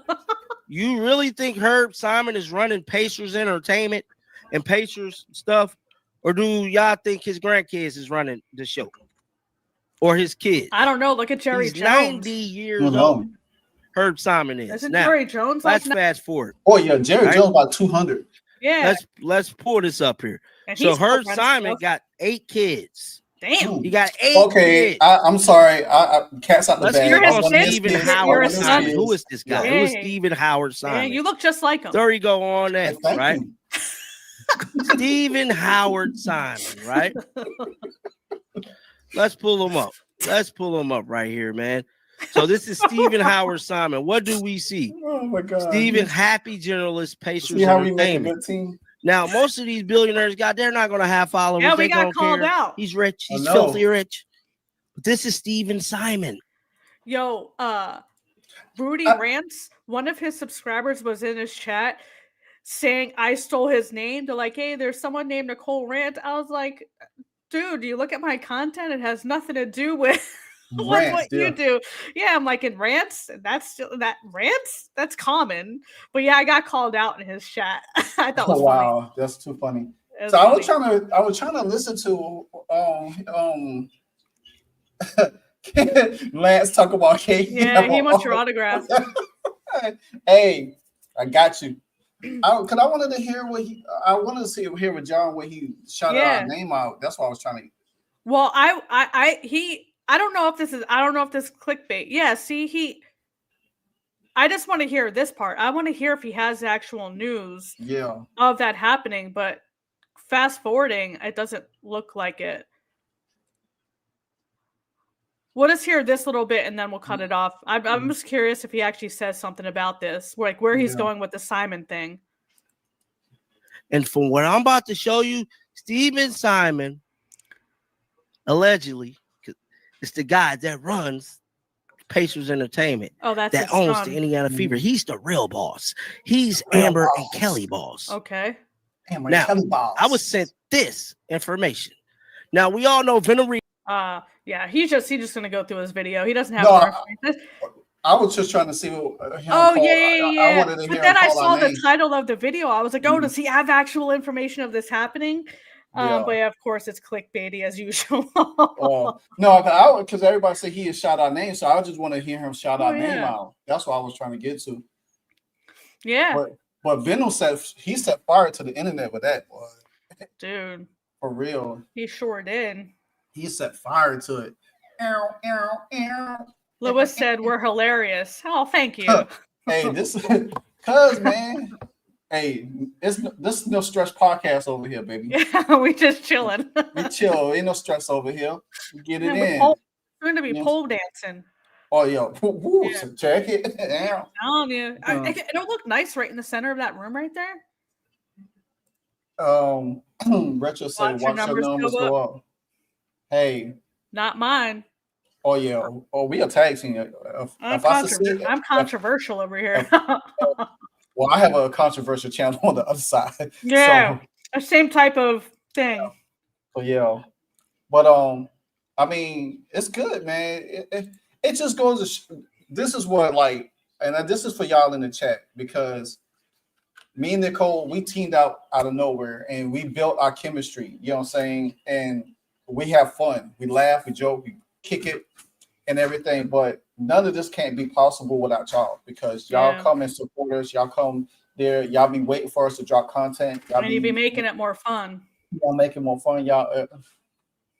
You really think Herb Simon is running Pacers Entertainment and Pacers stuff? Or do y'all think his grandkids is running the show? Or his kids? I don't know. Look at Jerry He's Jones. 90 years old. Herb Simon is. Isn't now, Jerry Jones let's fast forward. Oh, yeah. Jerry Jones about 200. Yeah. Let's pull this up here. So Herb Simon got 8 kids. Damn. He got 8 kids. I'm sorry. I cat's out the bag. Stephen Howard Simon. Who is this guy? Who is Stephen Howard Simon? Yeah, you look just like him. There you go on that, right? Stephen Howard Simon, right? Let's pull him up. Let's pull him up right here, man. So this is Stephen Howard Simon. What do we see? Oh my God. Stephen, happy journalist, Pacers. See how we make a good team? Now, most of these billionaires, they're not going to have followers. Yeah, we got called out. He's rich. He's filthy rich. But this is Stephen Simon. Yo, Rudy Rants, one of his subscribers was in his chat saying I stole his name. They're like, hey, there's someone named Nicole Rant. I was like, dude, you look at my content. It has nothing to do with what you do. Yeah, I'm like, in rants, rants, that's common. But yeah, I got called out in his chat. I thought it was funny. That's too funny. So I was trying to listen to Lance talk about Kate. Yeah, he wants your autograph. Hey, I got you. I wanted to hear hear with John where he shouted our name out. That's why I was trying to. Well, I don't know if this is clickbait. Yeah, see, I just want to hear this part. I want to hear if he has actual news of that happening, but fast forwarding, it doesn't look like it. We'll just hear this little bit and then we'll cut it off. I'm just curious if he actually says something about this, like where he's going with the Simon thing. And from what I'm about to show you, Stephen Simon allegedly, it's the guy that runs Pacers Entertainment. Oh, that's that owns the Indiana Fever. He's the real boss. He's Amber and Kelly boss. Okay. Amber now, Kelly boss. I was sent this information. Now we all know Venom. Yeah, he's just gonna go through his video. He doesn't have. I was just trying to see him. Yeah. I wanted to hear. But then I saw the title of the video. I was like, oh, does he have actual information of this happening? But yeah, of course, it's clickbaity as usual. No, because everybody said he has shout out name, so I just want to hear him shout out name out. That's what I was trying to get to. Yeah. But Venom said he set fire to the internet with that, boy. Dude. For real. He sure did. He set fire to it. Lewis said we're hilarious. Oh, thank you. Hey, cuz man. Hey, this is no stress podcast over here, baby. Yeah, we just chilling. We chill. Ain't no stress over here. We get it in. We're going to be pole dancing. Oh, yo. So check it. I'm telling you. It don't look nice right in the center of that room right there. Retro said, watch your numbers go up. Hey. Not mine. Oh, yeah. Oh, we are tag team. I'm controversial over here. Well, I have a controversial channel on the other side. Yeah. So, same type of thing. So, yeah. But, I mean, it's good, man. It just goes to this is what, like, and this is for y'all in the chat, because me and Nicole, we teamed out of nowhere and we built our chemistry, you know what I'm saying? And we have fun. We laugh, we joke, we kick it and everything. But none of this can't be possible without y'all, because y'all come and support us. Y'all come there. Y'all be waiting for us to drop content. You be making it more fun. Y'all make it more fun.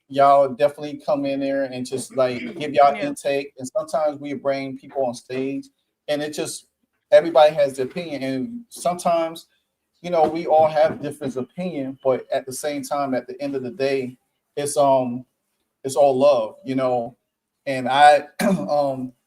Y'all definitely come in there and just like give y'all intake. And sometimes we bring people on stage and it just, everybody has their opinion. And sometimes, you know, we all have different opinion, but at the same time, at the end of the day, it's all love, you know. And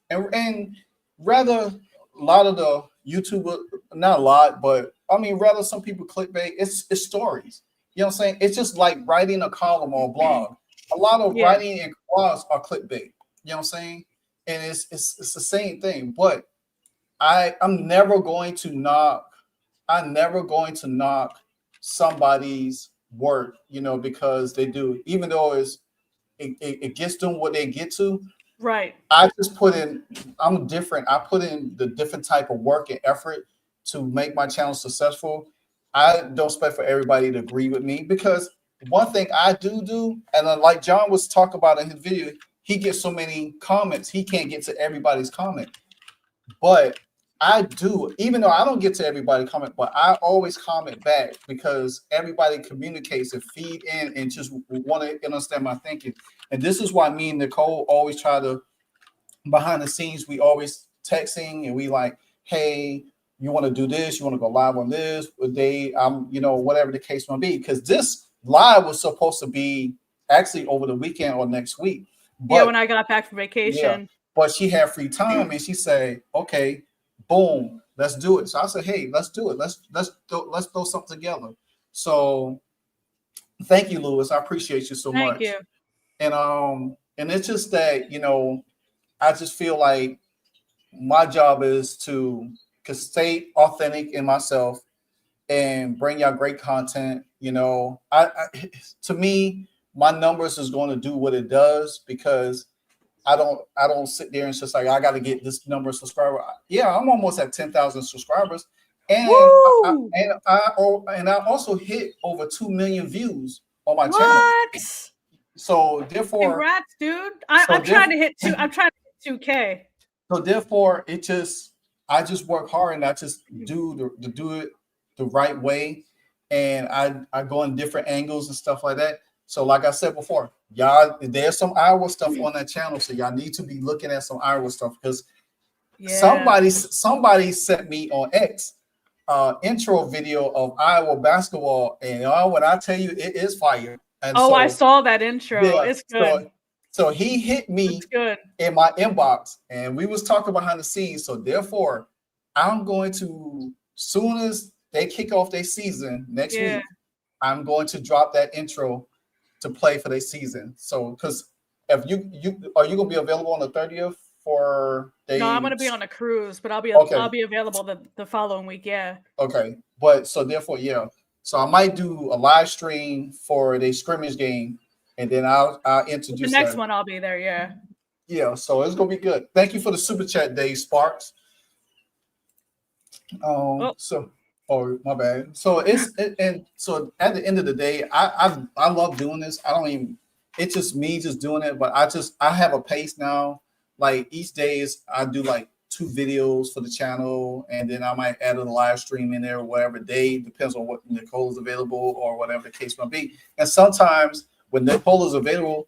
and rather a lot of the YouTuber, not a lot, but I mean, rather some people clickbait, it's stories. You know what I'm saying? It's just like writing a column or a blog. A lot of writing and blogs are clickbait. You know what I'm saying? And it's the same thing. But I'm never going to knock somebody's work, you know, because they do, even though it gets them what they get to. Right. I'm different. I put in the different type of work and effort to make my channel successful. I don't expect for everybody to agree with me, because one thing I do, and like John was talking about in his video, he gets so many comments, he can't get to everybody's comment. But I do, even though I don't get to everybody's comment, but I always comment back, because everybody communicates and feed in and just want to understand my thinking. And this is why me and Nicole always try to, behind the scenes, we always texting and we like, hey, you want to do this? You want to go live on this? You know, whatever the case may be, because this live was supposed to be actually over the weekend or next week. But, when I got back from vacation. Yeah, but she had free time and she said, okay, boom, let's do it. So I said, hey, let's do it. Let's throw something together. So thank you, Lewis. I appreciate you so much. Thank you. And it's just that, you know, I just feel like my job is to stay authentic in myself and bring y'all great content. You know, to me, my numbers is going to do what it does, because I don't sit there and it's just like, I got to get this number of subscribers. Yeah, I'm almost at 10,000 subscribers, and I also hit over 2 million views on my channel. So therefore, congrats, dude. I'm trying to hit 2K. So therefore, I just work hard and I just do it the right way, and I go in different angles and stuff like that. So like I said before, y'all, there's some Iowa stuff on that channel, so y'all need to be looking at some Iowa stuff, because somebody sent me on X intro video of Iowa basketball, and when I tell you, it is fire. And I saw that intro. Yeah, it's good. So he hit me in my inbox, and we was talking behind the scenes. So therefore, I'm going to, soon as they kick off their season next week, I'm going to drop that intro to play for their season. So, because if you are you gonna be available on the 30th for days? No, I'm gonna be on a cruise, but I'll be available the following week. Yeah. Okay, but so therefore, yeah. So I might do a live stream for the scrimmage game, and then I'll introduce the next one. I'll be there. Yeah. Yeah. So it's gonna be good. Thank you for the super chat, Dave Sparks. Oh, my bad. So and so at the end of the day, I love doing this. It's just me just doing it, but I have a pace now. Like each day I do like 2 videos for the channel, and then I might add a live stream in there whatever day, depends on what Nicole is available or whatever the case might be. And sometimes when Nicole is available,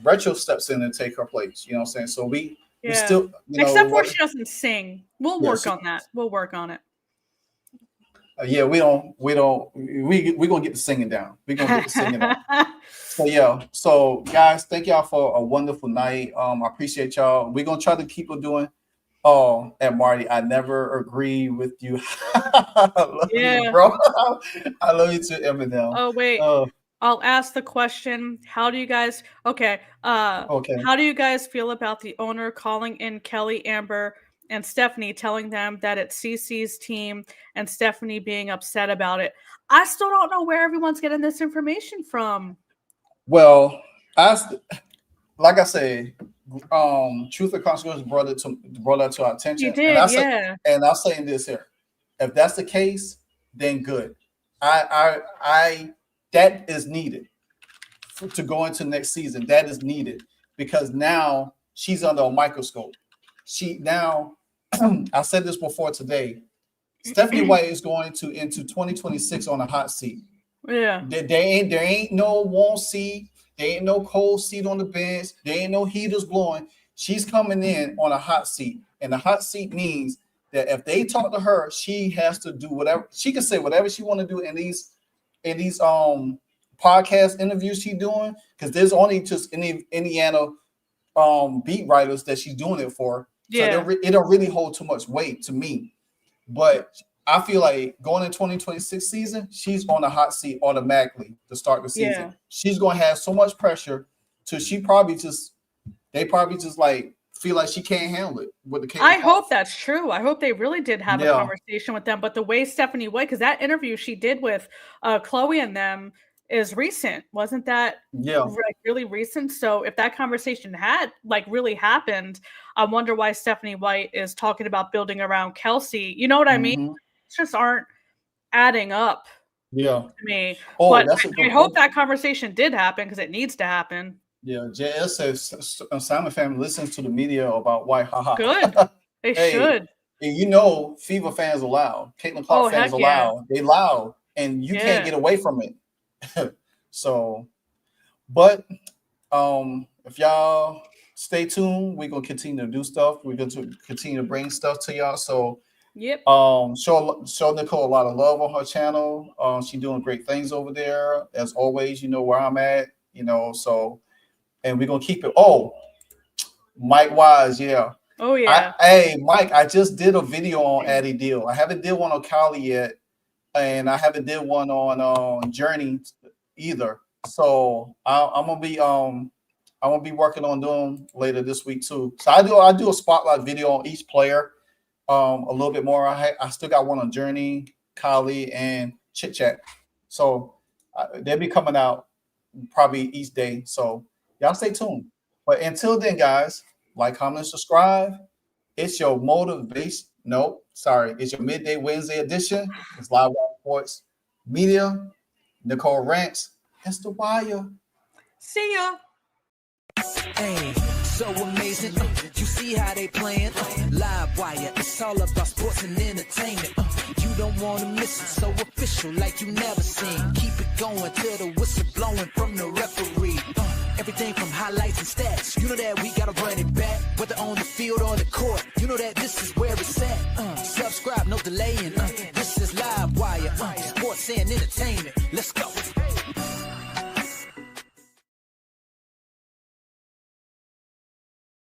Retro steps in and take her place. You know what I'm saying? So we still, except for she doesn't sing. We'll work on that. We'll work on it. Yeah, we're gonna get the singing down. We're gonna get the singing down. So yeah. So guys, thank y'all for a wonderful night. I appreciate y'all. We're gonna try to keep on doing. Oh, and Marty, I never agree with you. I love you, bro. I love you too, Eminem. Oh wait. I'll ask the question. How do you guys How do you guys feel about the owner calling in Kelly, Amber, and Stephanie, telling them that it's CC's team, and Stephanie being upset about it? I still don't know where everyone's getting this information from. Well, like I said, Truth or Consequences brought that to our attention. You did, and I'm saying this here: if that's the case, then good. I that is needed to go into next season. That is needed because now she's under a microscope. I said this before today. Stephanie White is going into 2026 on a hot seat. Yeah. There ain't no warm seat. There ain't no cold seat on the bench. There ain't no heaters blowing. She's coming in on a hot seat. And the hot seat means that if they talk to her, she has to do whatever. She can say whatever she want to do in these podcast interviews she's doing, because there's only just Indiana beat writers that she's doing it for. Yeah. So it don't really hold too much weight to me. But I feel like going in 2026 season, she's on a hot seat automatically to start the season. Yeah. She's going to have so much pressure till they probably just like feel like she can't handle it with the. I hope that's true. I hope they really did have a conversation with them. But the way Stephanie White, because that interview she did with Chloe and them is recent, wasn't that? Like really recent. So if that conversation had like really happened, I wonder why Stephanie White is talking about building around Kelsey. You know what I mean? It just aren't adding up. Yeah. To me. But I hope that conversation did happen because it needs to happen. Yeah, JS says Simon family listens to the media about White. Haha. Good. They should. And Fever fans are loud. Caitlin Clark fans are loud. They loud, and you can't get away from it. So, but if y'all stay tuned, we're gonna continue to do stuff. We're going to continue to bring stuff to y'all. So, show Nicole a lot of love on her channel. She's doing great things over there. As always, you know where I'm at. So. And we're gonna keep it. Oh, Mike Wise, yeah. Oh yeah. Hey, Mike, I just did a video on Addie Deal. I haven't did one on Kylie yet, and I haven't did one on Journey either. So I'm gonna be working on doing later this week too. So I do a spotlight video on each player, a little bit more. I still got one on Journey, Kylie, and Chit Chat. So they'll be coming out probably each day. So. Y'all stay tuned. But until then, guys, like, comment, subscribe. It's your motivation. No, sorry. It's your midday Wednesday edition. It's Live Wire Sports Media. Nicole Rants. It's The Wire. See ya. Hey, so amazing. You see how they playing? Live Wire. It's all about sports and entertainment. You don't want to miss it. So official like you never seen. Keep it going till the whistle blowing from the referee. Everything from highlights and stats. You know that we gotta run it back. Whether on the field or the court. You know that this is where it's at. Subscribe, no delaying. This is Live Wire. Sports and entertainment.